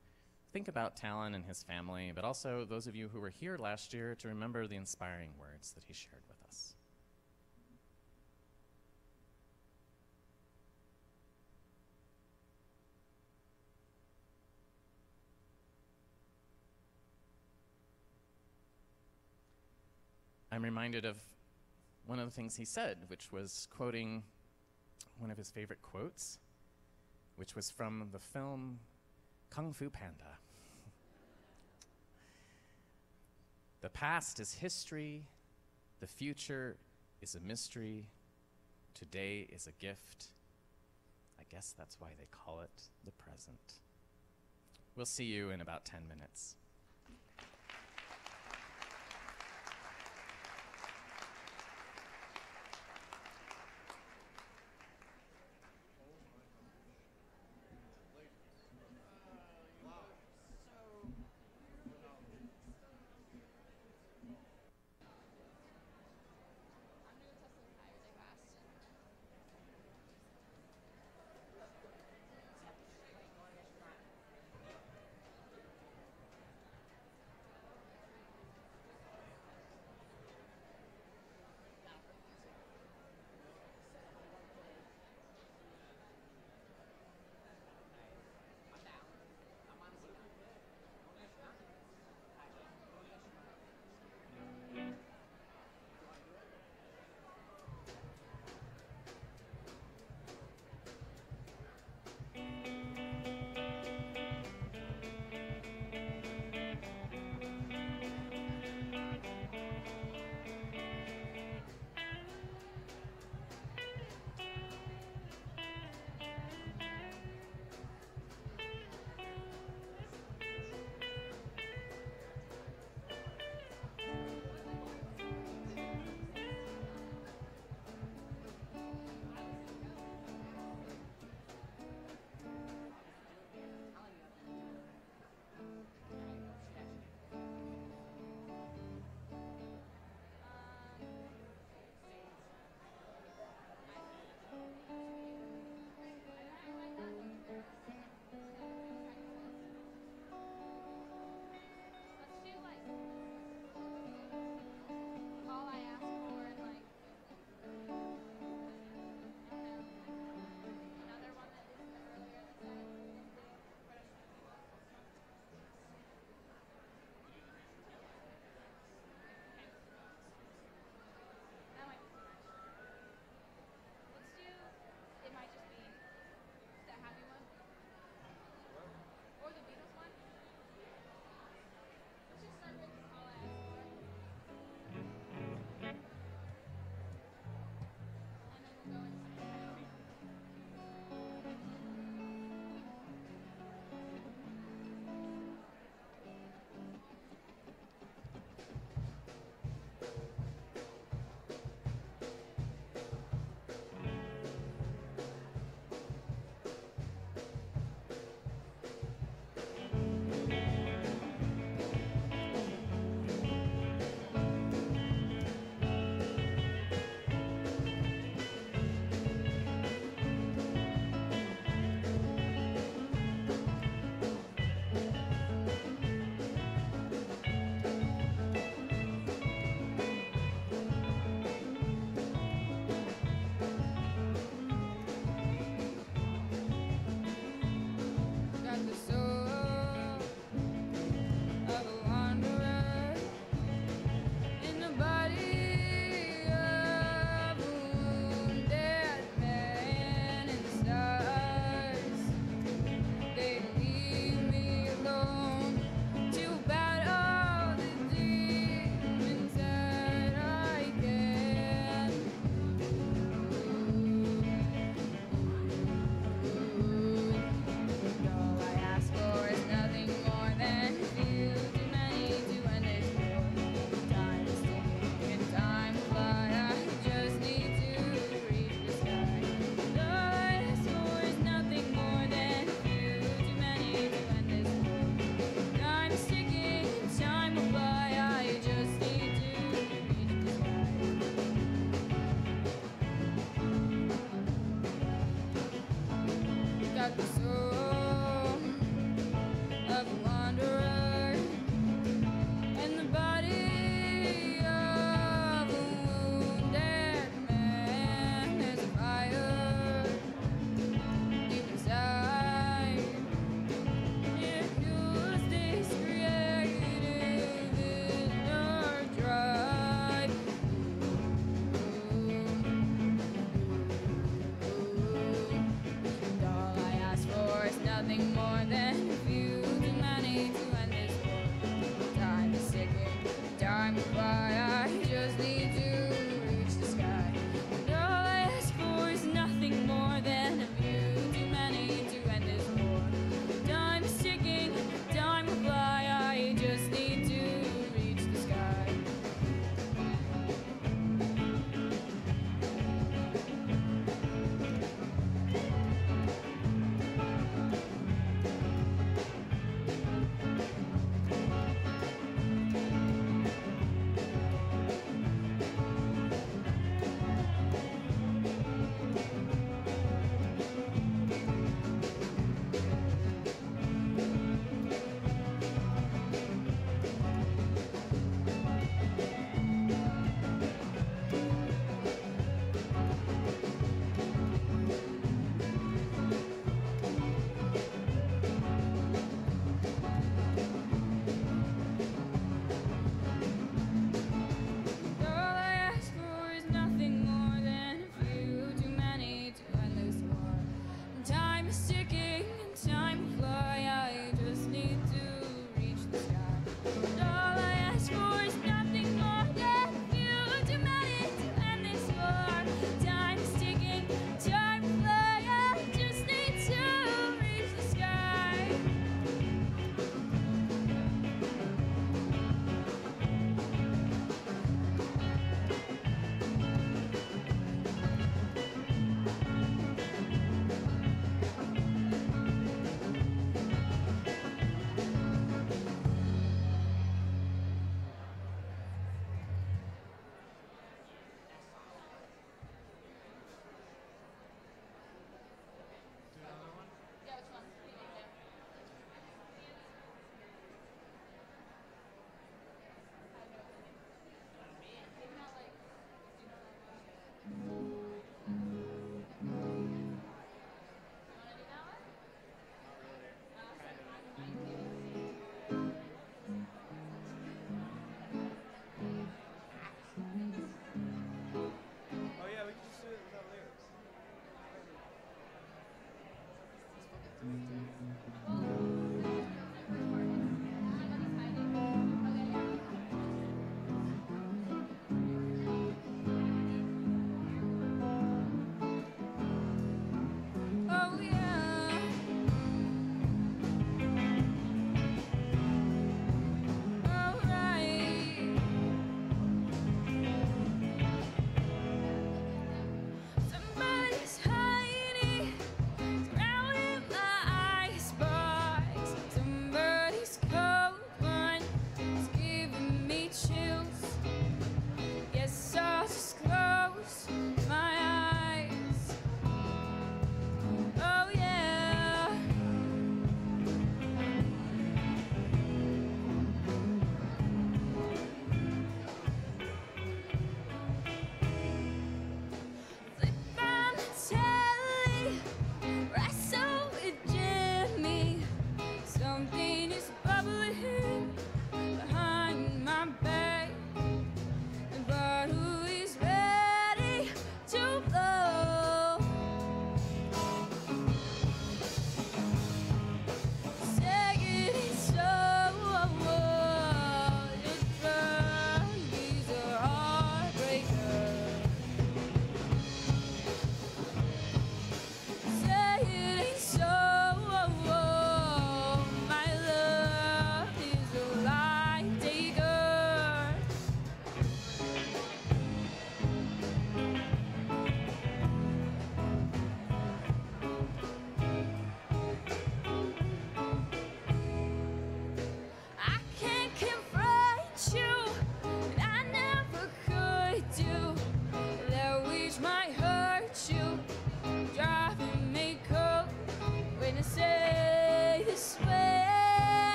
think about Talyn and his family, but also those of you who were here last year to remember the inspiring words that he shared with us. I'm reminded of one of the things he said, which was quoting one of his favorite quotes, which was from the film Kung Fu Panda. The past is history, the future is a mystery, today is a gift. I guess that's why they call it the present. We'll see you in about 10 minutes.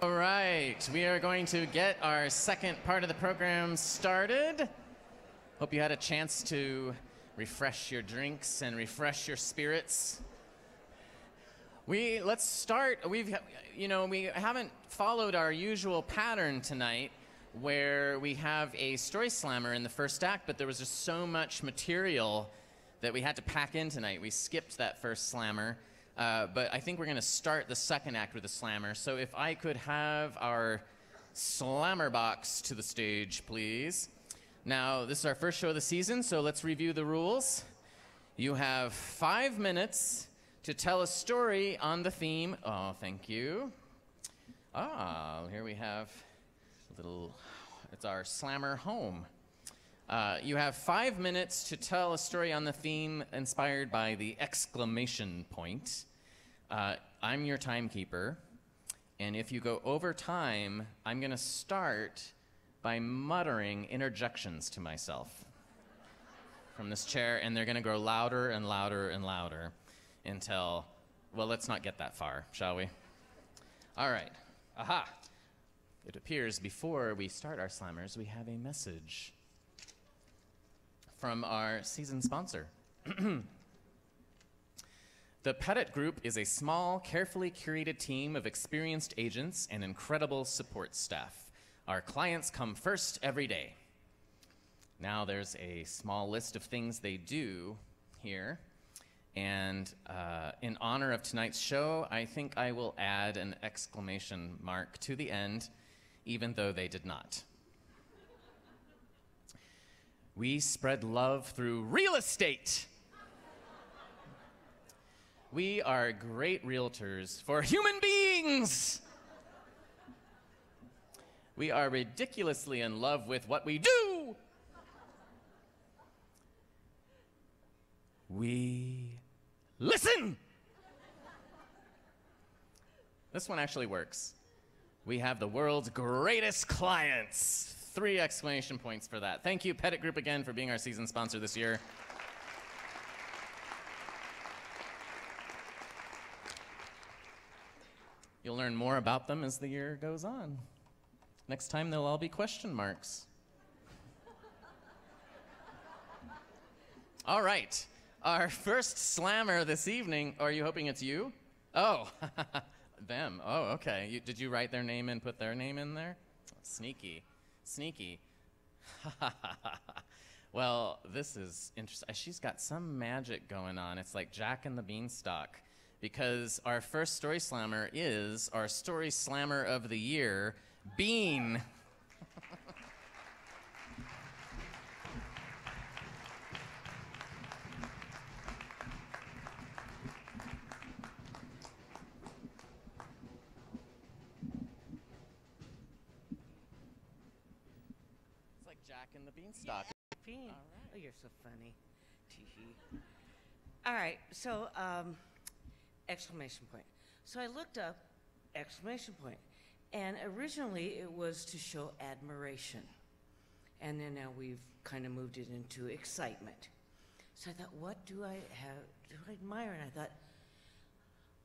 All right, we are going to get our second part of the program started. Hope you had a chance to refresh your drinks and refresh your spirits. Let's start. We haven't followed our usual pattern tonight, where we have a story slammer in the first act, but there was just so much material that we had to pack in tonight. We skipped that first slammer. But I think we're going to start the second act with a slammer. So if I could have our slammer box to the stage, please. Now, this is our first show of the season, so let's review the rules. You have 5 minutes to tell a story on the theme. Oh, thank you. Here we have it's our slammer home. You have 5 minutes to tell a story on the theme inspired by the exclamation point. I'm your timekeeper, and if you go over time, I'm going to start by muttering interjections to myself from this chair, and they're going to grow louder and louder and louder until, well, let's not get that far, shall we? All right. Aha. It appears before we start our slammers, we have a message from our season sponsor. The Pettit Group is a small, carefully curated team of experienced agents and incredible support staff. Our clients come first every day. Now there's a small list of things they do here. And in honor of tonight's show, I think I will add an exclamation mark to the end, even though they did not. We spread love through real estate. We are great realtors for human beings. We are ridiculously in love with what we do. We listen. This one actually works. We have the world's greatest clients. 3 exclamation points for that. Thank you, Pettit Group, again, for being our season sponsor this year. You'll learn more about them as the year goes on. Next time, they'll all be question marks. All right. Our first slammer this evening, are you hoping it's you? Oh, them. Oh, okay. Did you write their name and put their name in there? Sneaky. Sneaky. Well, this is interesting. She's got some magic going on. It's like Jack and the Beanstalk, because our first story slammer is our story slammer of the year, Bean. And the Beanstalk. Bean. All right. Oh, you're so funny. Tee-hee. All right, so exclamation point. So I looked up exclamation point, and originally it was to show admiration, and then now we've kind of moved it into excitement. So I thought, what do I admire? And I thought,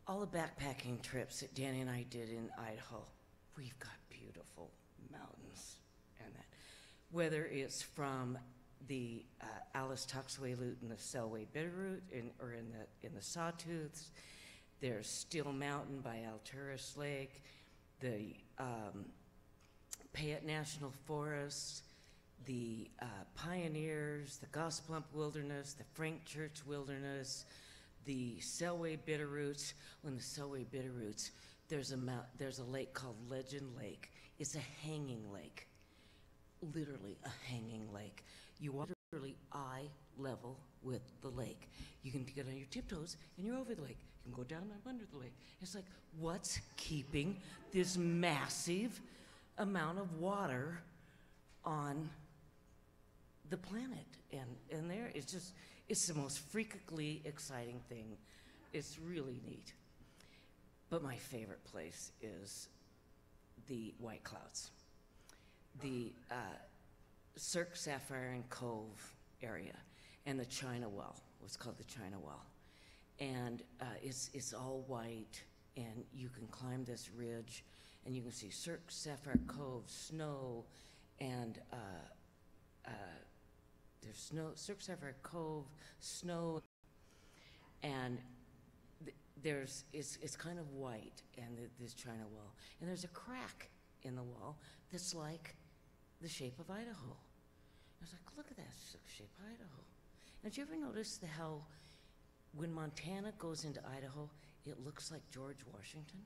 all the backpacking trips that Danny and I did in Idaho, we've got beautiful mountains and that. Whether it's from the Alice Tuxway-Lute and the Selway Bitterroot or in the Sawtooths, there's Still Mountain by Alturas Lake, the Payette National Forest, the Pioneers, the Gospelump Wilderness, the Frank Church Wilderness, the Selway Bitterroots. In the Selway Bitterroots, there's a lake called Legend Lake. It's a hanging lake. Literally a hanging lake. You are literally eye level with the lake. You can get on your tiptoes and you're over the lake. You can go down and under the lake. It's like, what's keeping this massive amount of water on the planet? And there, it's the most freakishly exciting thing. It's really neat. But my favorite place is the White Clouds. The Cirque, Sapphire, and Cove area, and the China Well. What's called the China Well, and it's all white, and you can climb this ridge, and you can see Cirque, Sapphire Cove, snow, and there's snow, Cirque, Sapphire Cove, snow, and it's kind of white, and this China wall, and there's a crack in the wall that's like the shape of Idaho. I was like, look at that, it's the shape of Idaho. Now, did you ever notice how when Montana goes into Idaho, it looks like George Washington?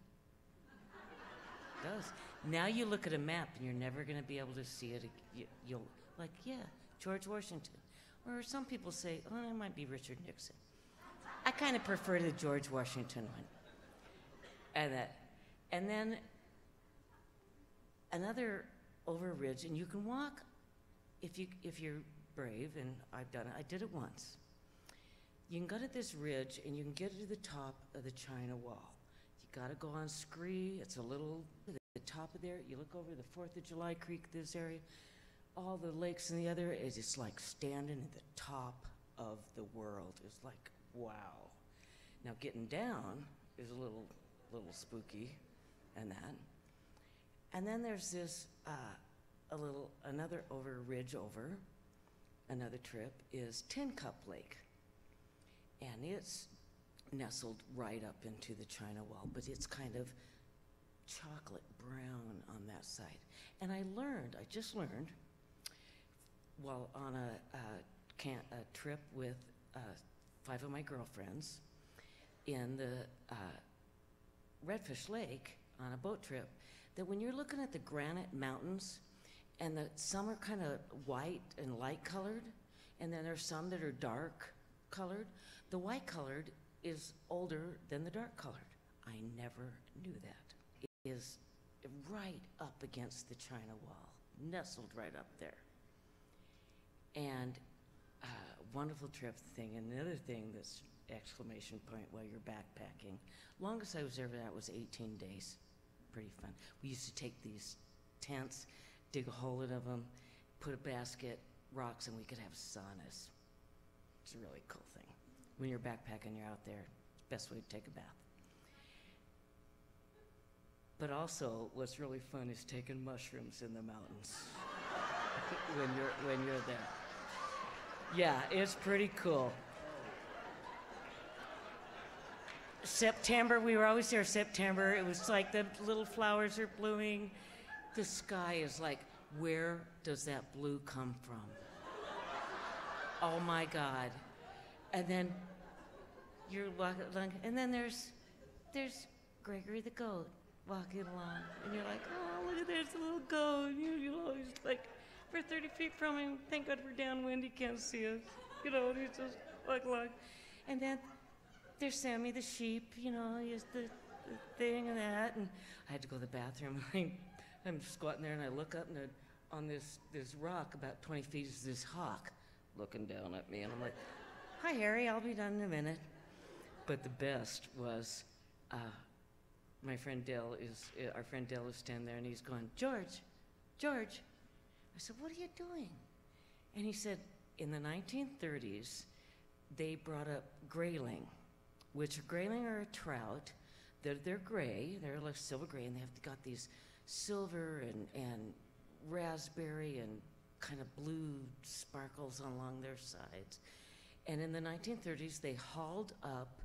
It does. Now you look at a map and you're never going to be able to see it. You'll like, yeah, George Washington. Or some people say, oh, it might be Richard Nixon. I kind of prefer the George Washington one. And then another over a ridge, and you can walk if you're brave, and I've done it. I did it once. You can go to this ridge, and you can get to the top of the China Wall. You got to go on scree. It's a little at the top of there. You look over the 4th of July Creek, this area, all the lakes in the other. It's just like standing at the top of the world. It's like, wow. Now getting down is a little spooky, and that. And then there's this another over ridge over. Another trip is Tin Cup Lake, and it's nestled right up into the China Wall, but it's kind of chocolate brown on that side. And I just learned, while on a trip with 5 of my girlfriends in the Redfish Lake on a boat trip, that when you're looking at the granite mountains, and some are kind of white and light colored, and then there's some that are dark colored. The white colored is older than the dark colored. I never knew that. It is right up against the China Wall, nestled right up there. And wonderful trip thing. And another thing that's exclamation point while you're backpacking. Longest I was ever at was 18 days. Pretty fun. We used to take these tents, dig a hole in them, put a basket, rocks, and we could have saunas. It's a really cool thing. When you're backpacking, you're out there, best way to take a bath. But also, what's really fun is taking mushrooms in the mountains when you're there. Yeah, it's pretty cool. September, we were always there September. It was like the little flowers are blooming. The sky is like, where does that blue come from? Oh my God. And then you're walking along, and then there's Gregory the goat walking along, and you're like, oh, look at there's a little goat. You always like, we're 30 feet from him. Thank God we're downwind, he can't see us. You know, and he's just walking along. And then there's Sammy the sheep, you know, he's the thing and that. And I had to go to the bathroom. I'm squatting there, and I look up, and on this rock about 20 feet is this hawk looking down at me. And I'm like, hi, Harry, I'll be done in a minute. But the best was our friend Dale is standing there, and he's going, George. I said, what are you doing? And he said, in the 1930s, they brought up grayling, which a grayling are a trout. They're gray, they're like silver gray, and they've got these silver and raspberry and kind of blue sparkles along their sides. And in the 1930s, they hauled up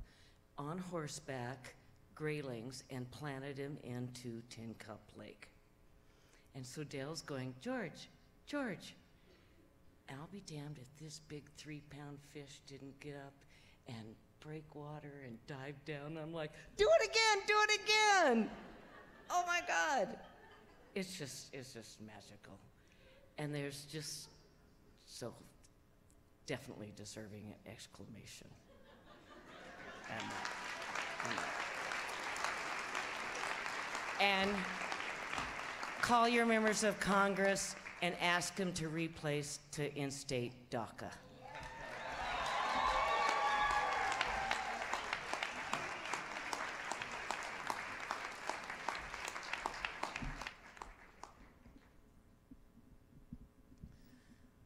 on horseback graylings and planted them into Tin Cup Lake. And so Dale's going, George, I'll be damned if this big 3-pound fish didn't get up and break water and dive down. I'm like, do it again! Oh my God! It's just magical. And there's just so definitely deserving an exclamation. And call your members of Congress and ask them to reinstate DACA.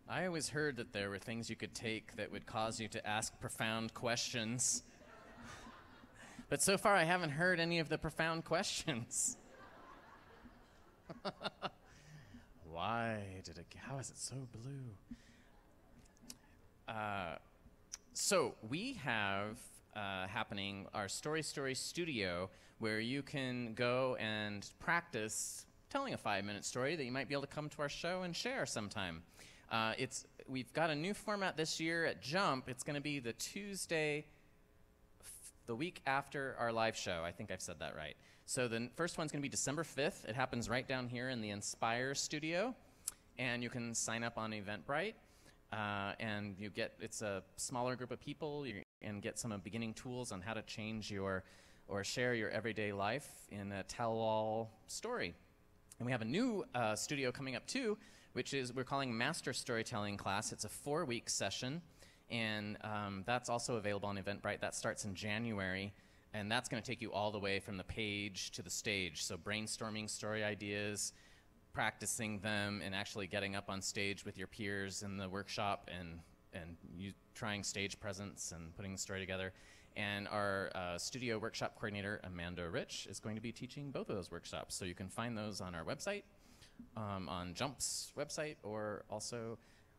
I always heard that there were things you could take that would cause you to ask profound questions. But so far, I haven't heard any of the profound questions. How is it so blue? So we have happening our Story Studio, where you can go and practice telling a 5-minute story that you might be able to come to our show and share sometime. We've got a new format this year at Jump. It's going to be the Tuesday, the week after our live show. I think I've said that right. So the first one's going to be December 5th. It happens right down here in the Inspire studio, and you can sign up on Eventbrite. And it's a smaller group of people, and get some beginning tools on how to change or share your everyday life in a tell-all story. And we have a new studio coming up too, which is we're calling Master Storytelling Class. It's a 4-week session, and that's also available on Eventbrite. That starts in January, and that's going to take you all the way from the page to the stage. So brainstorming story ideas, practicing them, and actually getting up on stage with your peers in the workshop and you trying stage presence and putting the story together. And our studio workshop coordinator, Amanda Rich, is going to be teaching both of those workshops. So you can find those on our website, on Jump's website, or also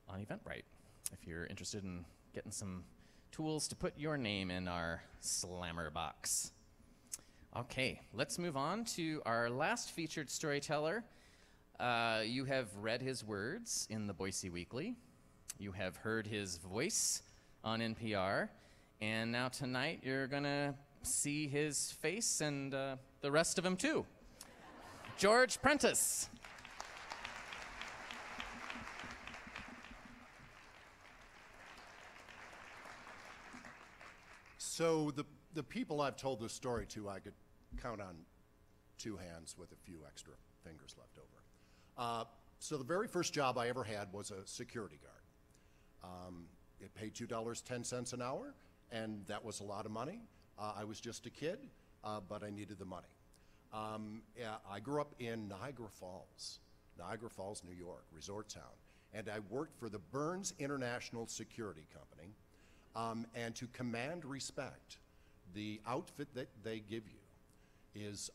on Eventbrite if you're interested in getting some tools to put your name in our slammer box. Okay, let's move on to our last featured storyteller. You have read his words in the Boise Weekly. You have heard his voice on NPR. And now tonight you're going to see his face and the rest of him too. George Prentiss. So the people I've told this story to, I could count on 2 hands with a few extra fingers left over. So the very first job I ever had was a security guard. It paid $2.10 an hour, and that was a lot of money. I was just a kid, but I needed the money. I grew up in Niagara Falls, New York, resort town, and I worked for the Burns International Security Company. And to command respect, the outfit that they give you is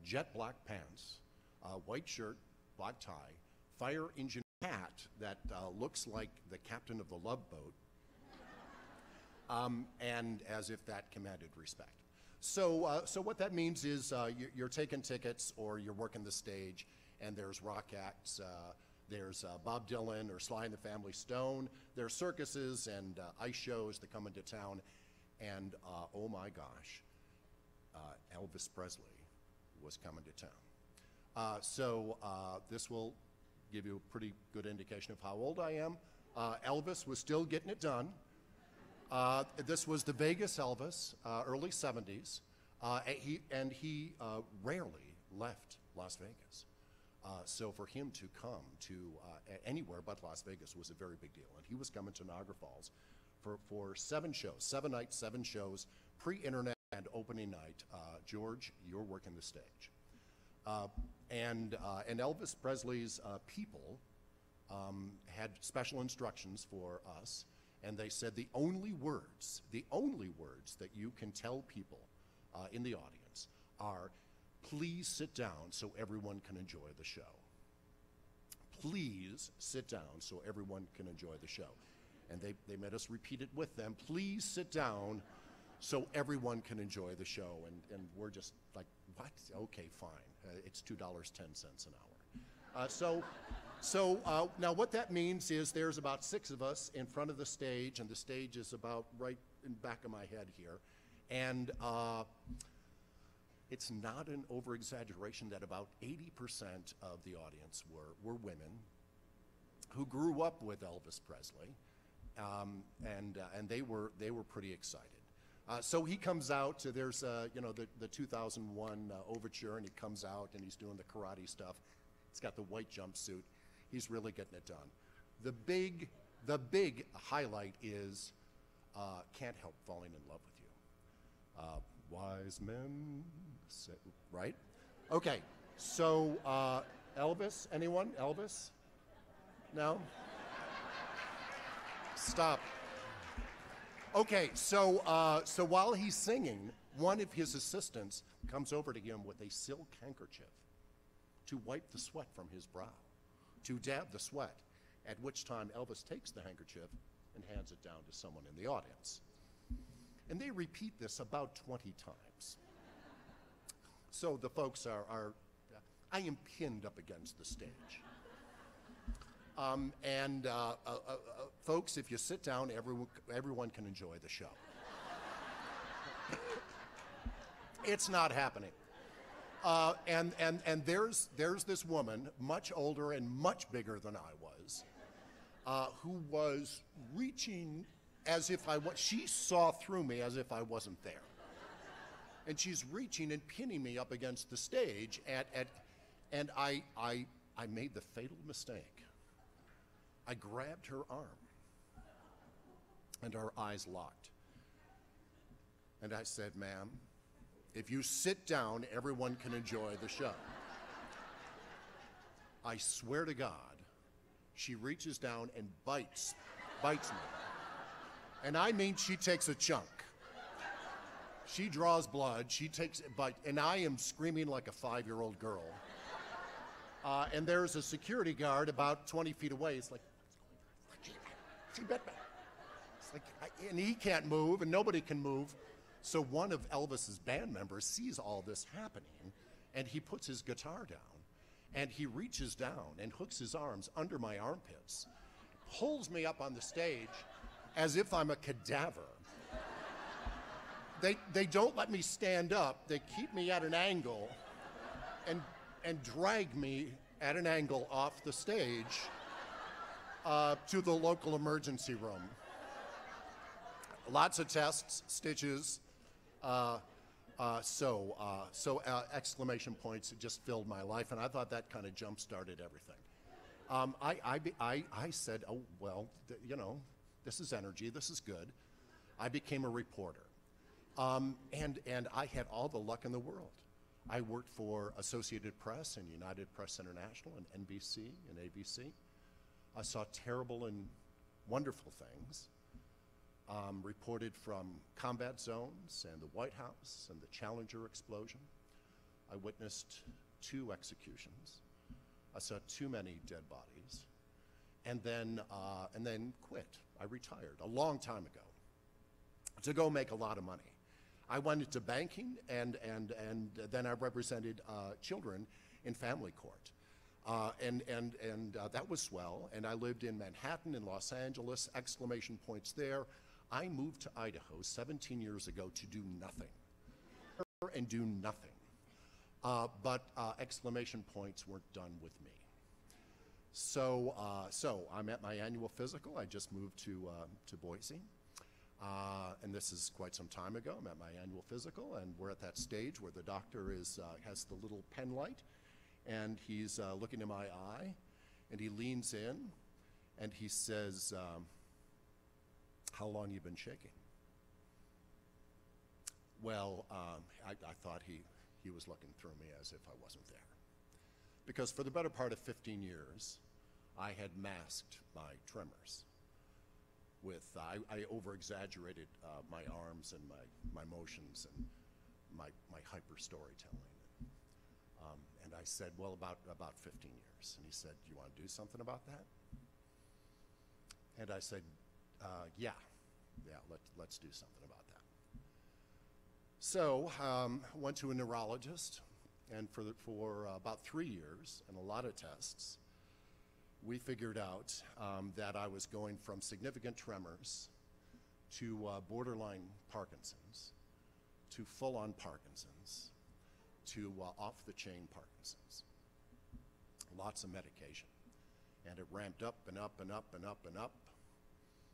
jet black pants, white shirt, black tie, fire engine hat that looks like the captain of the Love Boat, and as if that commanded respect. So what that means is you're taking tickets or you're working the stage, and there's rock acts, there's Bob Dylan or Sly and the Family Stone, there's circuses and ice shows that come into town, and oh my gosh, Elvis Presley was coming to town. So this will give you a pretty good indication of how old I am. Elvis was still getting it done. This was the Vegas Elvis, early 70s, and he rarely left Las Vegas. So for him to come to anywhere but Las Vegas was a very big deal. And he was coming to Niagara Falls for 7 shows, 7 nights, 7 shows, pre-internet and opening night. George, you're working the stage. And Elvis Presley's people had special instructions for us. And they said the only words that you can tell people in the audience are, please sit down so everyone can enjoy the show. Please sit down so everyone can enjoy the show. And they made us repeat it with them. Please sit down so everyone can enjoy the show. And we're just like, what? Okay, fine. It's $2.10 an hour. So now what that means is there's about 6 of us in front of the stage, and the stage is about right in the back of my head here. And it's not an over-exaggeration that about 80% of the audience were women who grew up with Elvis Presley, and they were pretty excited. So he comes out. There's the 2001 overture, and he comes out and he's doing the karate stuff. He's got the white jumpsuit. He's really getting it done. The big highlight is Can't Help Falling in Love with You. Wise men say, right? Okay, so Elvis, anyone? Elvis? No? Stop. Okay, so while he's singing, one of his assistants comes over to him with a silk handkerchief, to wipe the sweat from his brow, to dab the sweat, at which time Elvis takes the handkerchief and hands it down to someone in the audience. And they repeat this about 20 times. So the folks I am pinned up against the stage. Folks, if you sit down, everyone can enjoy the show. It's not happening. And there's this woman, much older and much bigger than I was, who was reaching as if she saw through me as if I wasn't there. And she's reaching and pinning me up against the stage, and I made the fatal mistake. I grabbed her arm, and our eyes locked. And I said, "Ma'am, if you sit down, everyone can enjoy the show." I swear to God, she reaches down and bites me. And I mean, she takes a chunk. She draws blood, she takes a bite, and I am screaming like a 5-year-old girl. And there's a security guard about 20 feet away. It's like, she bit me. It's like, and he can't move, and nobody can move. So one of Elvis's band members sees all this happening, and he puts his guitar down, and he reaches down and hooks his arms under my armpits, pulls me up on the stage as if I'm a cadaver. They don't let me stand up. They keep me at an angle and drag me at an angle off the stage to the local emergency room. Lots of tests, stitches. Exclamation points just filled my life, and I thought that kind of jump-started everything. I said, oh, well, this is energy, this is good. I became a reporter. And I had all the luck in the world. I worked for Associated Press and United Press International and NBC and ABC. I saw terrible and wonderful things. Reported from combat zones and the White House and the Challenger explosion. I witnessed 2 executions. I saw too many dead bodies, and then quit. I retired a long time ago to go make a lot of money. I went into banking, and then I represented children in family court. That was swell, and I lived in Manhattan and Los Angeles, exclamation points there. I moved to Idaho 17 years ago to do nothing, and do nothing. But exclamation points weren't done with me. So I'm at my annual physical. I just moved to Boise. And this is quite some time ago. I'm at my annual physical, and we're at that stage where the doctor has the little pen light, and he's looking in my eye, and he leans in, and he says, "How long you been shaking?" Well, I thought he was looking through me as if I wasn't there. Because for the better part of 15 years, I had masked my tremors. I over-exaggerated my arms and my motions and my hyper storytelling. And I said, well, about 15 years. And he said, you want to do something about that? And I said, yeah, let's do something about that. So went to a neurologist, and for about 3 years and a lot of tests, we figured out that I was going from significant tremors to borderline Parkinson's, to full-on Parkinson's, to off-the-chain Parkinson's. Lots of medication. And it ramped up and up and up and up and up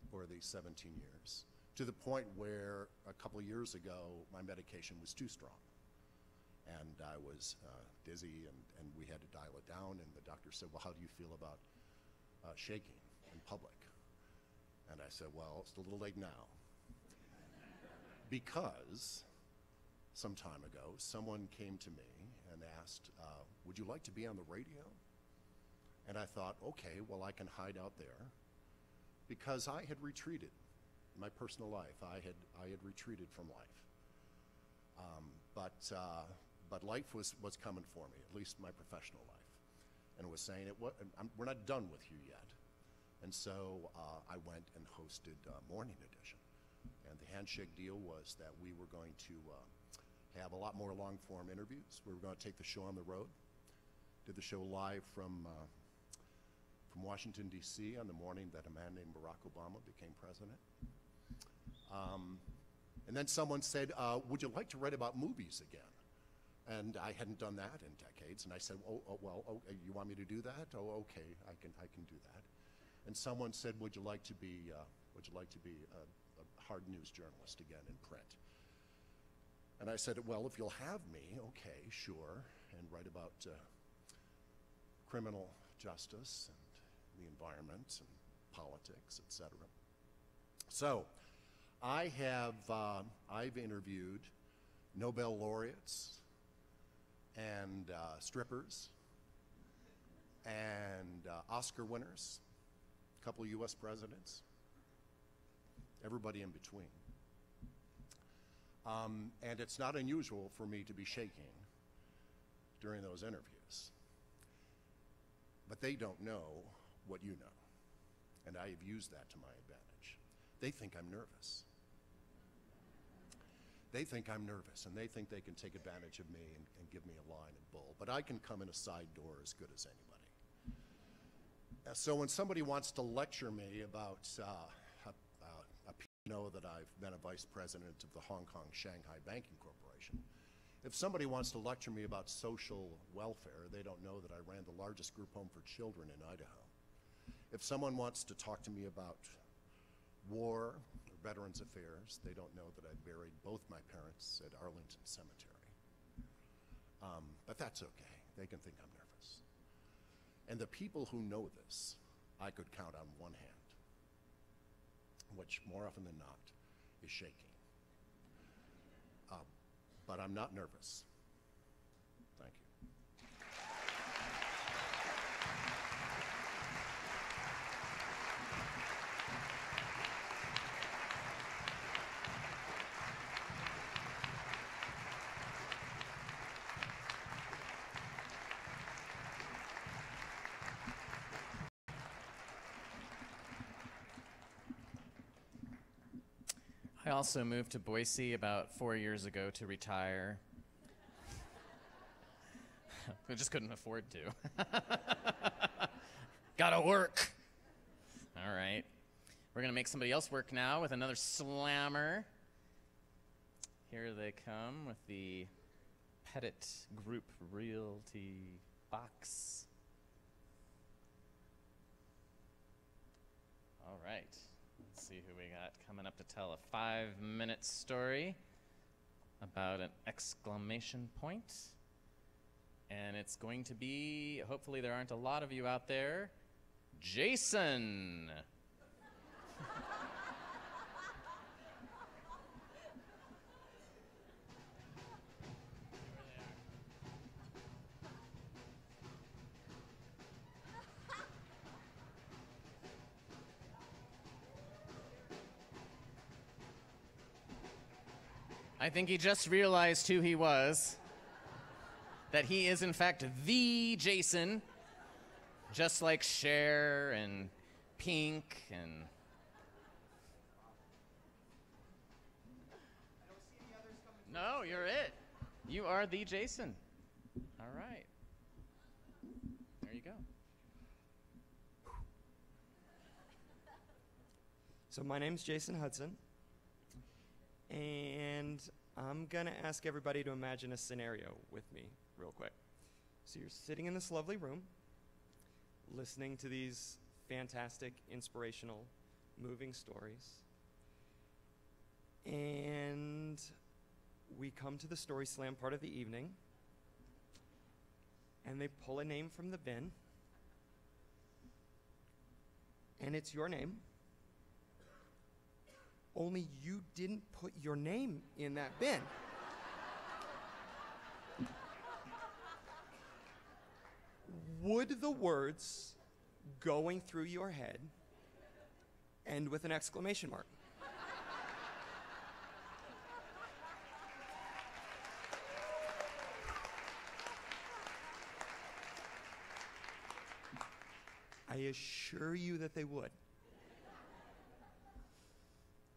for these 17 years, to the point where a couple of years ago, my medication was too strong. And I was dizzy, and we had to dial it down, and the doctor said, well, how do you feel about shaking in public? And I said, well, it's a little late now. Because some time ago, someone came to me and asked, would you like to be on the radio? And I thought, okay, well, I can hide out there, because I had retreated in my personal life. I had retreated from life. but life was coming for me, at least my professional life, and was saying, we're not done with you yet. And so I went and hosted Morning Edition. And the handshake deal was that we were going to have a lot more long-form interviews. We were going to take the show on the road. Did the show live from Washington, D.C. on the morning that a man named Barack Obama became president. And then someone said, would you like to write about movies again? And I hadn't done that in decades. And I said, well, you want me to do that? Oh, okay, I can do that. And someone said, would you like to be a hard news journalist again in print? And I said, well, if you'll have me, okay, sure, and write about criminal justice and the environment and politics, etc. So I've interviewed Nobel laureates and strippers and Oscar winners, a couple of US presidents, everybody in between. And it's not unusual for me to be shaking during those interviews. But they don't know what you know. And I have used that to my advantage. They think I'm nervous. They think I'm nervous, and they think they can take advantage of me and give me a line and bull. But I can come in a side door as good as anybody. So when somebody wants to lecture me about a P&O that I've been a vice president of the Hong Kong Shanghai Banking Corporation, if somebody wants to lecture me about social welfare, they don't know that I ran the largest group home for children in Idaho. If someone wants to talk to me about war or Veterans Affairs, they don't know that I buried both my parents at Arlington Cemetery. But that's okay. They can think I'm nervous. And the people who know this, I could count on one hand, which more often than not is shaking. But I'm not nervous. Thank you. I also moved to Boise about 4 years ago to retire. I just couldn't afford to. Gotta work. All right. We're gonna make somebody else work now with another slammer. Here they come with the Pettit Group Realty box. All right. Let's see who we got coming up to tell a 5-minute story about an exclamation point. And it's going to be, hopefully there aren't a lot of you out there, Jason. I think he just realized who he was. That he is, in fact, the Jason. Just like Cher and Pink and... No, you're it. You are the Jason. All right. There you go. So my name's Jason Hudson. And I'm going to ask everybody to imagine a scenario with me real quick. So you're sitting in this lovely room, listening to these fantastic, inspirational, moving stories. And we come to the Story Slam part of the evening, and they pull a name from the bin, and it's your name. Only you didn't put your name in that bin. Would the words going through your head end with an exclamation mark? I assure you that they would.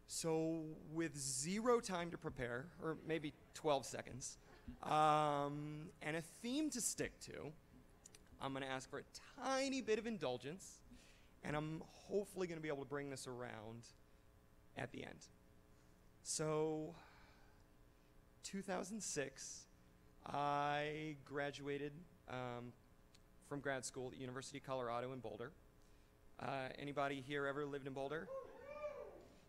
So with 0 time to prepare, or maybe 12 seconds, and a theme to stick to, I'm going to ask for a tiny bit of indulgence, and I'm hopefully going to be able to bring this around at the end. So, 2006, I graduated from grad school at University of Colorado in Boulder. Anybody here ever lived in Boulder?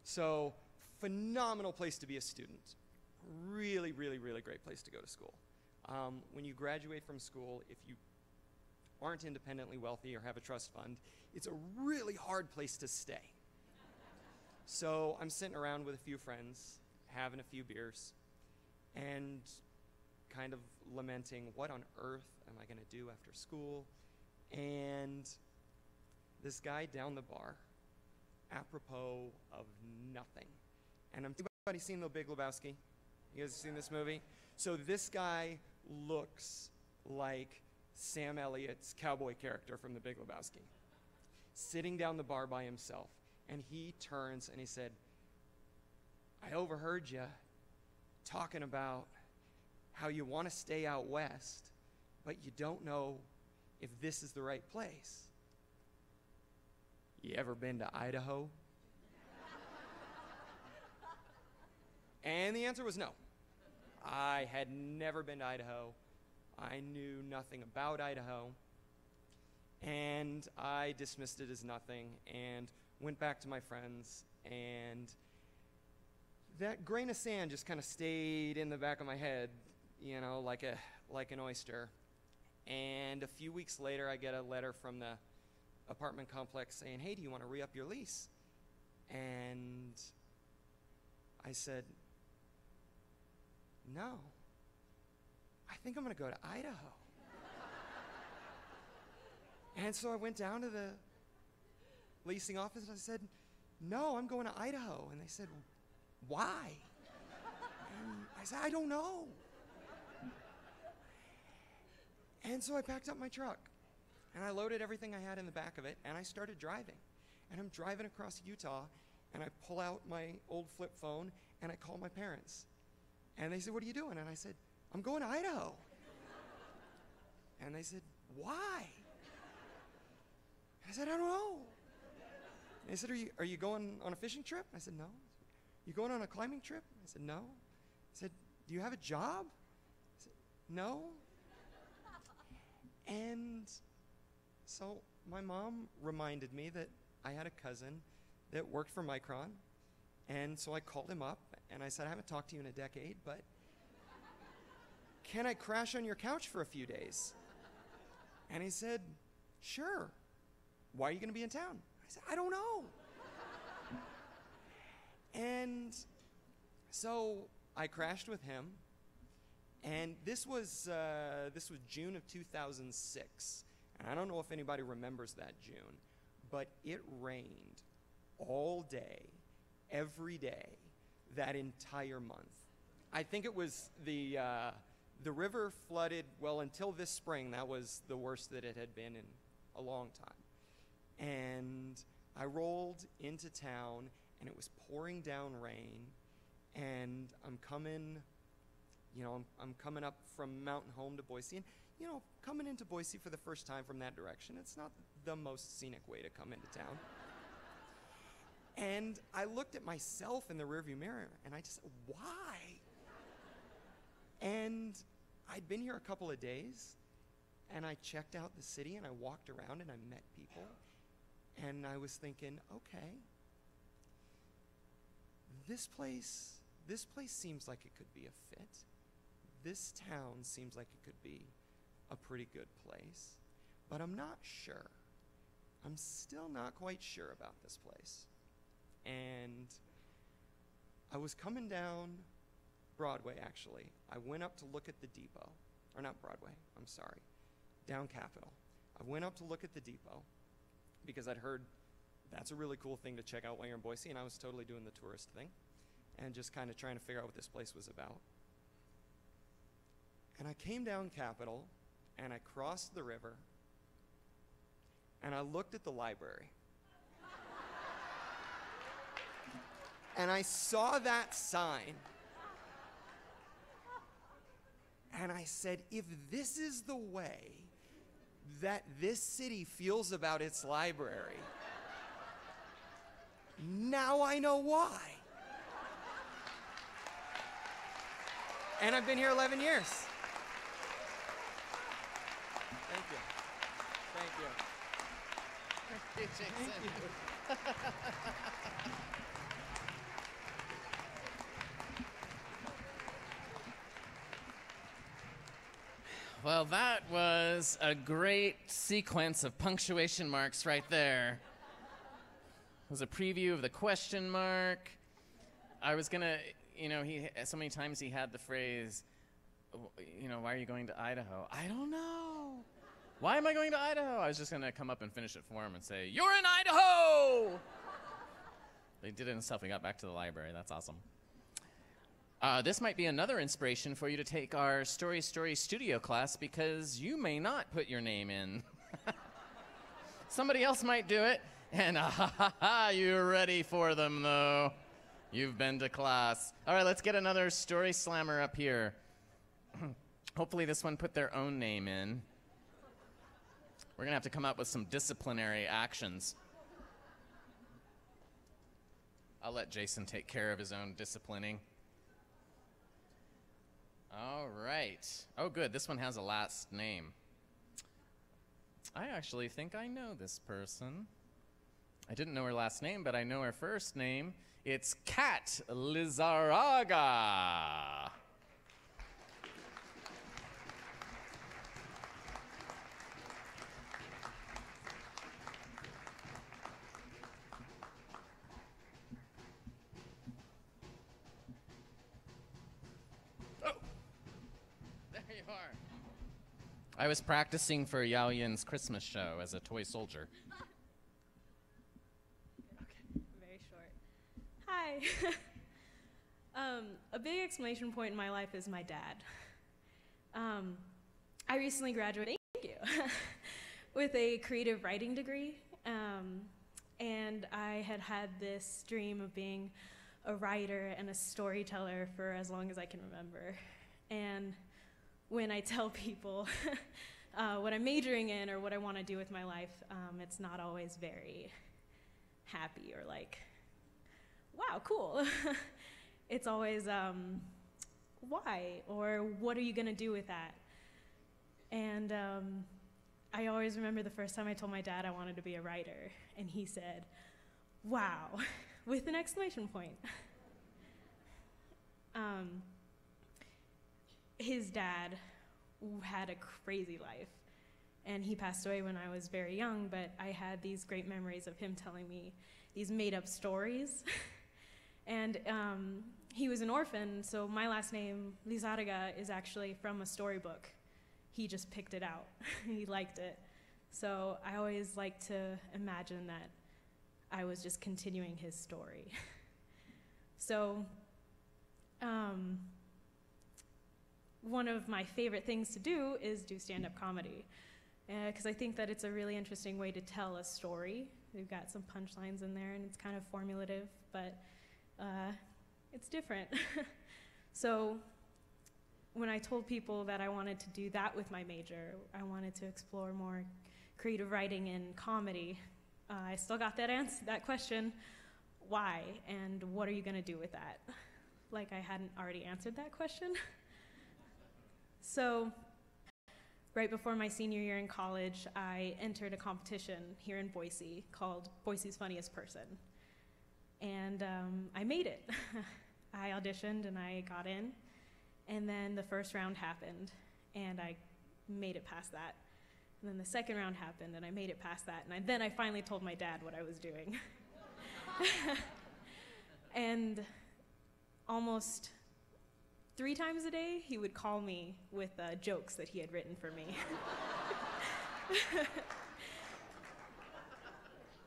So, phenomenal place to be a student. Really, really, really great place to go to school. When you graduate from school, if you aren't independently wealthy or have a trust fund, it's a really hard place to stay. So I'm sitting around with a few friends, having a few beers, and kind of lamenting, what on earth am I going to do after school? And this guy down the bar, apropos of nothing. And anybody seen The Big Lebowski? You guys seen this movie? So this guy looks like Sam Elliott's cowboy character from The Big Lebowski, sitting down the bar by himself. And he turns and he said, I overheard you talking about how you want to stay out west, but you don't know if this is the right place. You ever been to Idaho? And the answer was no. I had never been to Idaho. I knew nothing about Idaho. And I dismissed it as nothing and went back to my friends. And that grain of sand just kind of stayed in the back of my head, you know, like an oyster. And a few weeks later, I get a letter from the apartment complex saying, hey, do you want to re-up your lease? And I said, no. I think I'm going to go to Idaho. And so I went down to the leasing office and I said, no, I'm going to Idaho. And they said, why? And I said, I don't know. And so I packed up my truck and I loaded everything I had in the back of it and I started driving. And I'm driving across Utah and I pull out my old flip phone and I call my parents. And they said, what are you doing? And I said, I'm going to Idaho. And they said, why? And I said, I don't know. And they said, are you going on a fishing trip? I said, no. You going on a climbing trip? I said, no. I said, do you have a job? I said, no. And so my mom reminded me that I had a cousin that worked for Micron. And so I called him up and I said, I haven't talked to you in a decade, but can I crash on your couch for a few days? And he said, sure. Why are you going to be in town? I said, I don't know. And so I crashed with him. And this was June of 2006. And I don't know if anybody remembers that June, but it rained all day, every day, that entire month. I think it was the river flooded, well, until this spring, that was the worst that it had been in a long time. And I rolled into town, and it was pouring down rain, and I'm coming up from Mountain Home to Boise, and, you know, coming into Boise for the first time from that direction, it's not the most scenic way to come into town. And I looked at myself in the rearview mirror, and I just said, why? And I'd been here a couple of days, and I checked out the city, and I walked around, and I met people, and I was thinking, okay, this place seems like it could be a fit. This town seems like it could be a pretty good place, but I'm not sure. I'm still not quite sure about this place. And I was coming down Broadway, actually. I went up to look at the depot. Or not Broadway, I'm sorry. Down Capitol. I went up to look at the depot because I'd heard that's a really cool thing to check out while you're in Boise, and I was totally doing the tourist thing and just kind of trying to figure out what this place was about. And I came down Capitol, and I crossed the river, and I looked at the library. And I saw that sign. And I said, if this is the way that this city feels about its library, now I know why. And I've been here 11 years. Thank you. Thank you. Thank you. Well, that was a great sequence of punctuation marks right there. It was a preview of the question mark. I was gonna, so many times he had the phrase, why are you going to Idaho? I don't know. Why am I going to Idaho? I was just gonna come up and finish it for him and say, you're in Idaho! They did it himself. We got back to the library. That's awesome. This might be another inspiration for you to take our Story Studio class, because you may not put your name in. Somebody else might do it, and you're ready for them, though. You've been to class. All right, let's get another story slammer up here. Hopefully this one put their own name in. We're going to have to come up with some disciplinary actions. I'll let Jason take care of his own disciplining. All right. Oh, good. This one has a last name. I actually think I know this person. I didn't know her last name, but I know her first name. It's Kat Lizarraga. I was practicing for Yao Yin's Christmas show as a toy soldier. Okay, very short. Hi. A big exclamation point in my life is my dad. I recently graduated, thank you, with a creative writing degree. And I had this dream of being a writer and a storyteller for as long as I can remember. And when I tell people what I'm majoring in or what I want to do with my life, it's not always very happy or like, wow, cool. It's always, why? Or what are you going to do with that? And I always remember the first time I told my dad I wanted to be a writer, and he said, wow, with an exclamation point. His dad had a crazy life, and he passed away when I was very young, but I had these great memories of him telling me these made-up stories. And he was an orphan, so my last name, Lizarraga, is actually from a storybook. He just picked it out. He liked it. So I always like to imagine that I was just continuing his story. So one of my favorite things to do is do stand-up comedy, because I think that it's a really interesting way to tell a story. We've got some punchlines in there, and it's kind of formulative, but it's different. So when I told people that I wanted to do that with my major, I wanted to explore more creative writing and comedy, I still got that question, why, and what are you going to do with that? Like I hadn't already answered that question. So right before my senior year in college, I entered a competition here in Boise called Boise's Funniest Person. And I made it. I auditioned and I got in. And then the first round happened, and I made it past that. And then the second round happened, and I made it past that. And then I finally told my dad what I was doing. And almost 3 times a day, he would call me with jokes that he had written for me.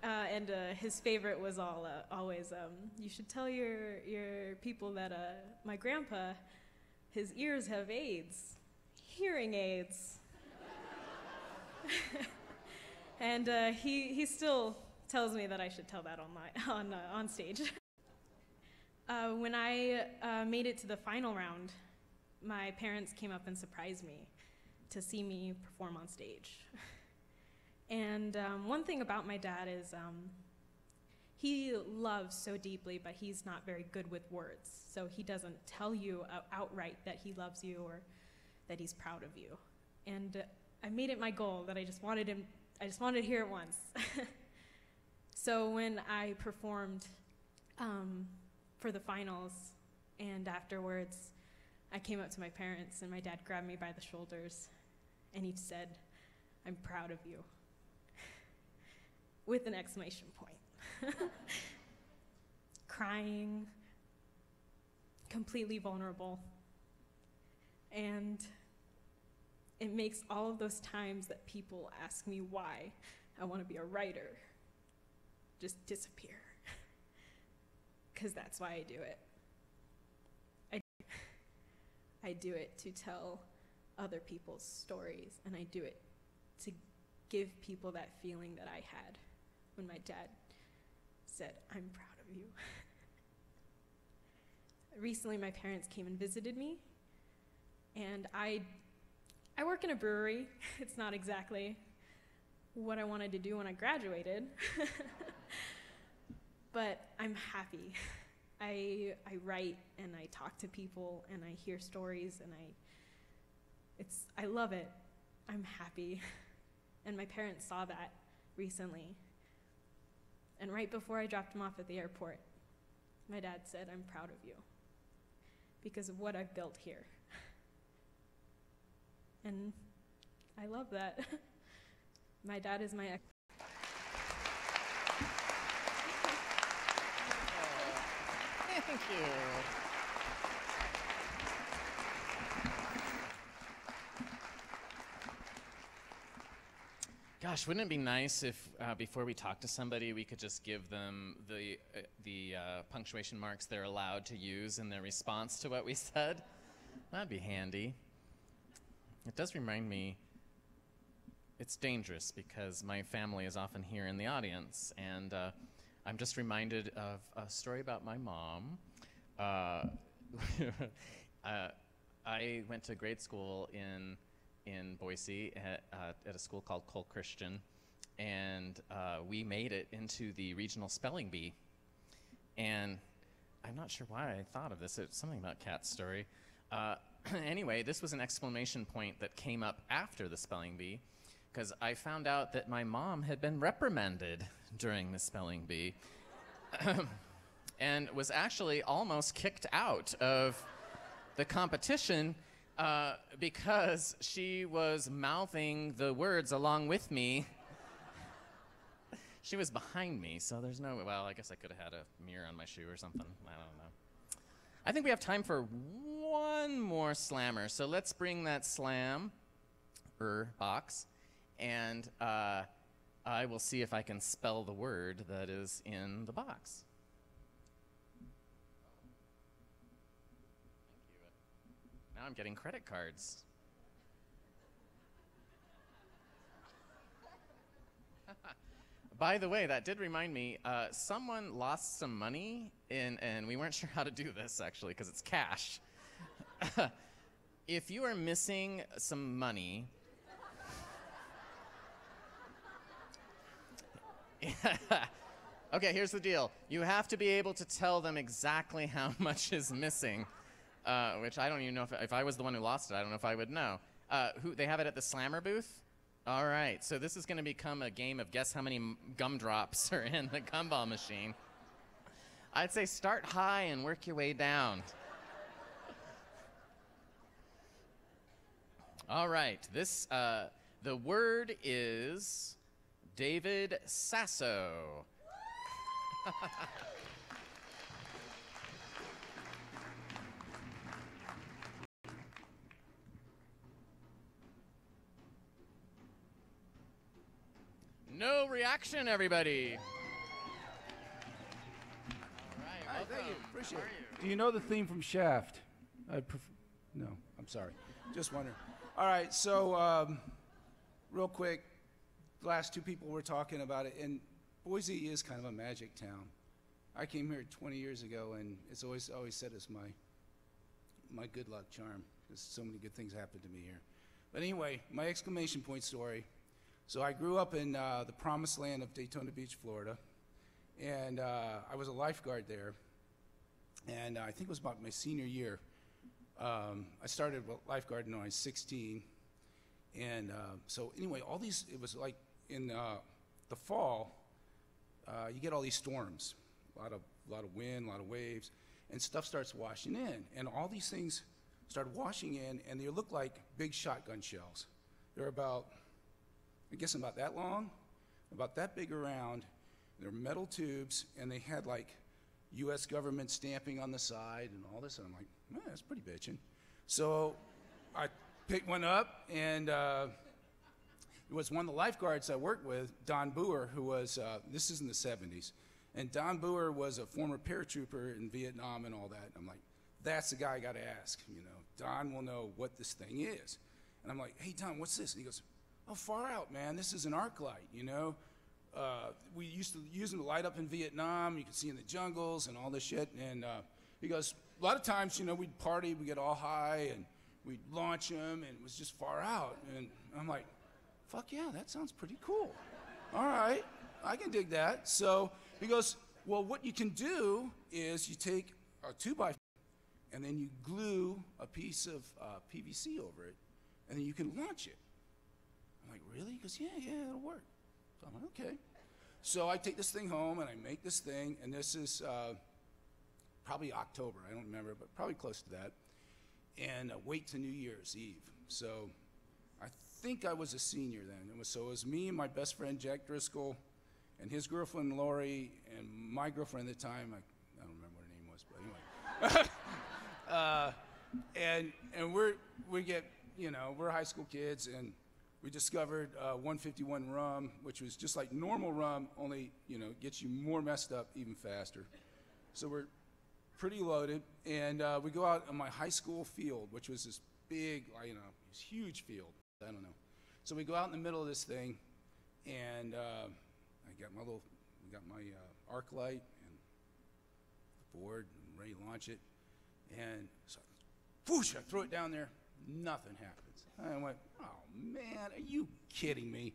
And his favorite was always, you should tell your people that my grandpa, his ears have AIDS, hearing aids. And he still tells me that I should tell that on stage. When I made it to the final round, my parents came up and surprised me to see me perform on stage. And one thing about my dad is he loves so deeply, but he's not very good with words. So he doesn't tell you outright that he loves you or that he's proud of you. And I made it my goal that I just wanted to hear it once. So when I performed for the finals and afterwards, I came up to my parents and my dad grabbed me by the shoulders and he said, "I'm proud of you," with an exclamation point. Crying, completely vulnerable. And it makes all of those times that people ask me why I want to be a writer just disappear. Because that's why I do it. I do it to tell other people's stories, and I do it to give people that feeling that I had when my dad said, "I'm proud of you." Recently, my parents came and visited me, and I work in a brewery. It's not exactly what I wanted to do when I graduated, but I'm happy. I write and I talk to people and I hear stories and I love it. I'm happy. And my parents saw that recently. And right before I dropped them off at the airport, my dad said, "I'm proud of you because of what I've built here." And I love that. My dad is my Thank you. Gosh, wouldn't it be nice if before we talk to somebody, we could just give them the punctuation marks they're allowed to use in their response to what we said? That'd be handy. It does remind me, it's dangerous because my family is often here in the audience, and I'm just reminded of a story about my mom. I went to grade school in Boise at a school called Cole Christian, and we made it into the regional spelling bee. And I'm not sure why I thought of this. It's something about Kat's story. Anyway, this was an exclamation point that came up after the spelling bee, because I found out that my mom had been reprimanded during the spelling bee and was actually almost kicked out of the competition because she was mouthing the words along with me. She was behind me, so there's no, well, I guess I could have had a mirror on my shoe or something. I don't know. I think we have time for one more slammer, so let's bring that slam box, and I will see if I can spell the word that is in the box. Thank you. Now I'm getting credit cards. By the way, that did remind me, someone lost some money, and we weren't sure how to do this, actually, because it's cash. If you are missing some money, okay, here's the deal. You have to be able to tell them exactly how much is missing, which I don't even know if I was the one who lost it, I don't know if I would know. They have it at the Slammer booth? All right, so this is going to become a game of guess how many gumdrops are in the gumball machine. I'd say start high and work your way down. All right, the word is David Sasso. No reaction, everybody. All right, welcome. Thank you. Appreciate How are it. Do you know the theme from Shaft? No, I'm sorry. Just wondering. All right, so real quick, the last two people were talking about it, and Boise is kind of a magic town. I came here 20 years ago, and it's always said it's my good luck charm, because so many good things happened to me here. But anyway, my exclamation point story. So I grew up in the promised land of Daytona Beach, Florida, and I was a lifeguard there. And I think it was about my senior year. I started lifeguarding when I was 16. And so anyway, it was like in the fall, you get all these storms, a lot of wind, a lot of waves, and stuff starts washing in. And all these things started washing in, and they look like big shotgun shells. They're about, I guess about that long, about that big around. They're metal tubes, and they had like U.S. government stamping on the side and all this, and I'm like, man, that's pretty bitchin'. So I picked one up, and it was one of the lifeguards I worked with, Don Boer, who was, this is in the 70s, and Don Boer was a former paratrooper in Vietnam and all that. I'm like, that's the guy I got to ask, you know. Don will know what this thing is. And I'm like, hey, Don, what's this? And he goes, oh, far out, man. This is an arc light, you know. We used to use them to light up in Vietnam. You could see in the jungles and all this shit. And he goes, a lot of times, you know, we'd party, we'd get all high, and we'd launch them, and it was just far out. And I'm like, fuck yeah, that sounds pretty cool. All right, I can dig that. So he goes, well, what you can do is you take a 2x4 and then you glue a piece of PVC over it, and then you can launch it. I'm like, really? He goes, yeah, it'll work. So I'm like, okay. So I take this thing home, and I make this thing, and this is probably October. I don't remember, but probably close to that. And wait to New Year's Eve. So I think I was a senior then. So it was me and my best friend, Jack Driscoll, and his girlfriend, Lori, and my girlfriend at the time. I don't remember what her name was, but anyway. And we get, you know, we're high school kids, and we discovered 151 rum, which was just like normal rum, only, you know, gets you more messed up even faster. So we're pretty loaded, and we go out on my high school field, which was this big, you know, this huge field. I don't know. So we go out in the middle of this thing, and we got my arc light and the board, and ready to launch it. And so, whoosh, I throw it down there. Nothing happens. I went, oh man, are you kidding me?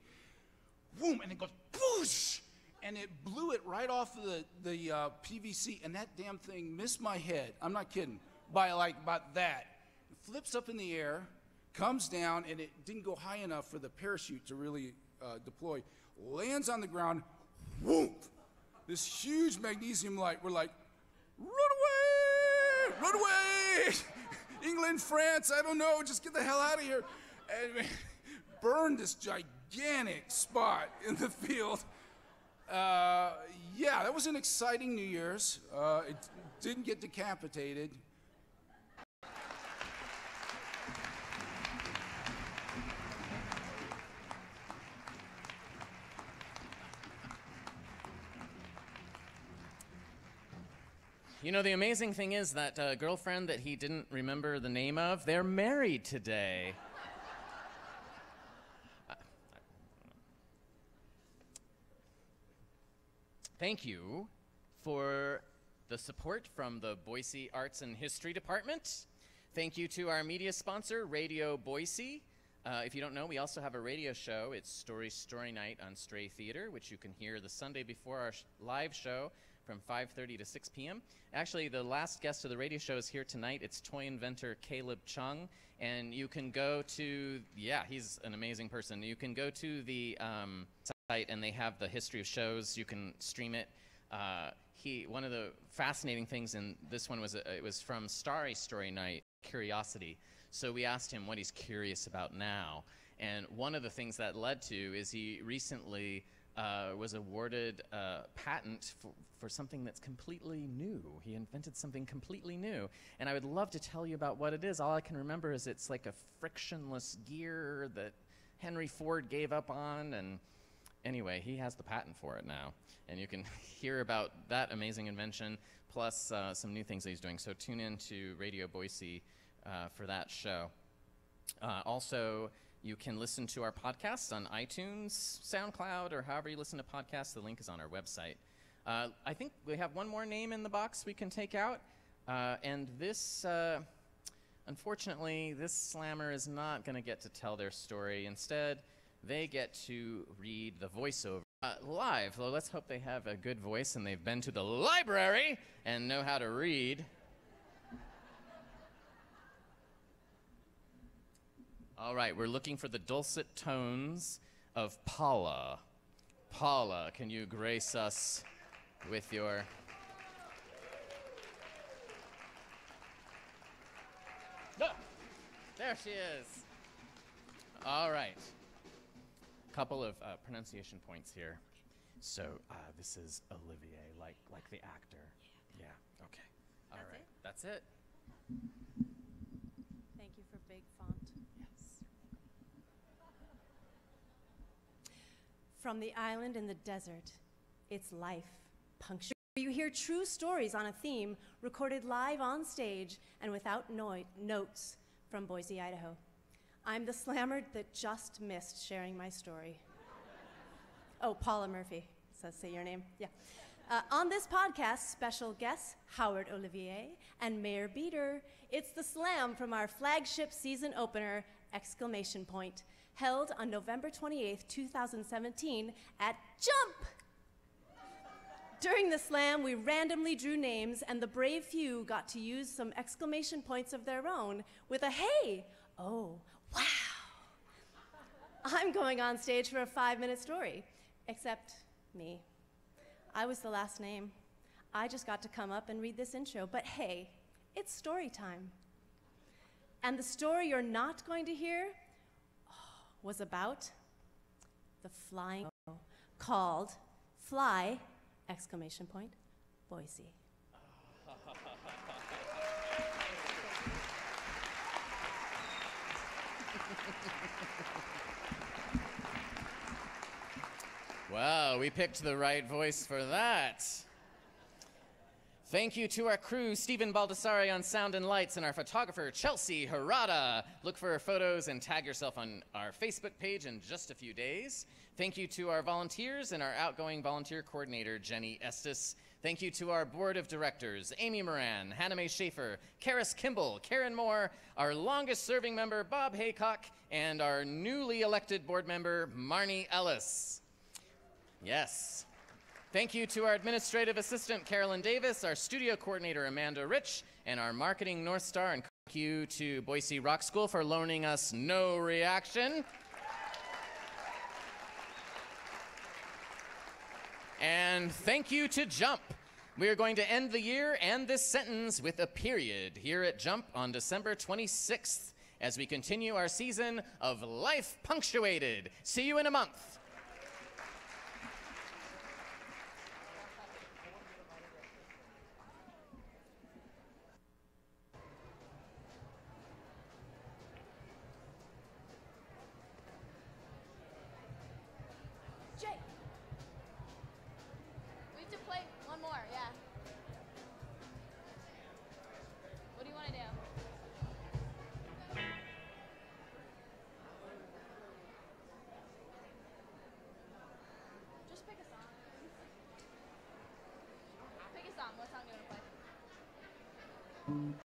Boom, and it goes whoosh, and it blew it right off of the PVC, and that damn thing missed my head. I'm not kidding. By like about that. It flips up in the air, comes down, and it didn't go high enough for the parachute to really deploy. Lands on the ground, whoop! This huge magnesium light. We're like, run away! Run away! England, France, I don't know, just get the hell out of here. And we burned this gigantic spot in the field. Yeah, that was an exciting New Year's. It didn't get decapitated. You know, the amazing thing is that girlfriend that he didn't remember the name of, they're married today. Thank you for the support from the Boise Arts and History Department. Thank you to our media sponsor, Radio Boise. If you don't know, we also have a radio show. It's Story Night on Stray Theater, which you can hear the Sunday before our live show from 5:30 to 6 p.m. Actually, the last guest of the radio show is here tonight. It's toy inventor Caleb Chung, and you can go to, he's an amazing person. You can go to the site, and they have the history of shows. You can stream it. One of the fascinating things in this one was it was from Starry Story Night, Curiosity. So we asked him what he's curious about now, and one of the things that led to is he recently was awarded a patent for something that's completely new. He invented something completely new. And I would love to tell you about what it is. All I can remember is it's like a frictionless gear that Henry Ford gave up on. And anyway, he has the patent for it now. And you can hear about that amazing invention, plus some new things that he's doing. So tune in to Radio Boise for that show. Also, You can listen to our podcasts on iTunes, SoundCloud, or however you listen to podcasts. The link is on our website. I think we have one more name in the box we can take out. And this, unfortunately, this slammer is not going to get to tell their story. Instead, they get to read the voiceover live. Well, let's hope they have a good voice and they've been to the library and know how to read. All right, we're looking for the dulcet tones of Paula. Paula, can you grace us with your... Oh, there she is. All right. Couple of pronunciation points here. So this is Olivier, like the actor. Yeah, okay. All right, that's it. Thank you for big font. Yes. From the island in the desert, it's life, punctuated. You hear true stories on a theme recorded live on stage and without notes from Boise, Idaho. I'm the slammer that just missed sharing my story. Oh, Paula Murphy, says say your name, yeah. On this podcast, special guests Howard Olivier and Mayor Bieter. It's the slam from our flagship season opener, Exclamation Point, held on November 28th, 2017 at Jump! During the slam, we randomly drew names, and the brave few got to use some exclamation points of their own with a hey, oh, wow. I'm going on stage for a 5-minute story, except me. I was the last name. I just got to come up and read this intro, but hey, it's story time. And the story you're not going to hear was about the flying called Fly! Exclamation point, Boise. Wow, we picked the right voice for that. Thank you to our crew, Stephen Baldassare on sound and lights, and our photographer, Chelsea Harada. Look for photos and tag yourself on our Facebook page in just a few days. Thank you to our volunteers and our outgoing volunteer coordinator, Jenny Estes. Thank you to our board of directors, Amy Moran, Hannah Mae Schaefer, Karis Kimball, Karen Moore, our longest serving member, Bob Haycock, and our newly elected board member, Marnie Ellis. Yes. Thank you to our administrative assistant, Carolyn Davis, our studio coordinator, Amanda Rich, and our marketing North Star. And thank you to Boise Rock School for loaning us No Reaction. And thank you to Jump. We are going to end the year and this sentence with a period here at Jump on December 26th as we continue our season of Life Punctuated. See you in a month. What song do you want to play?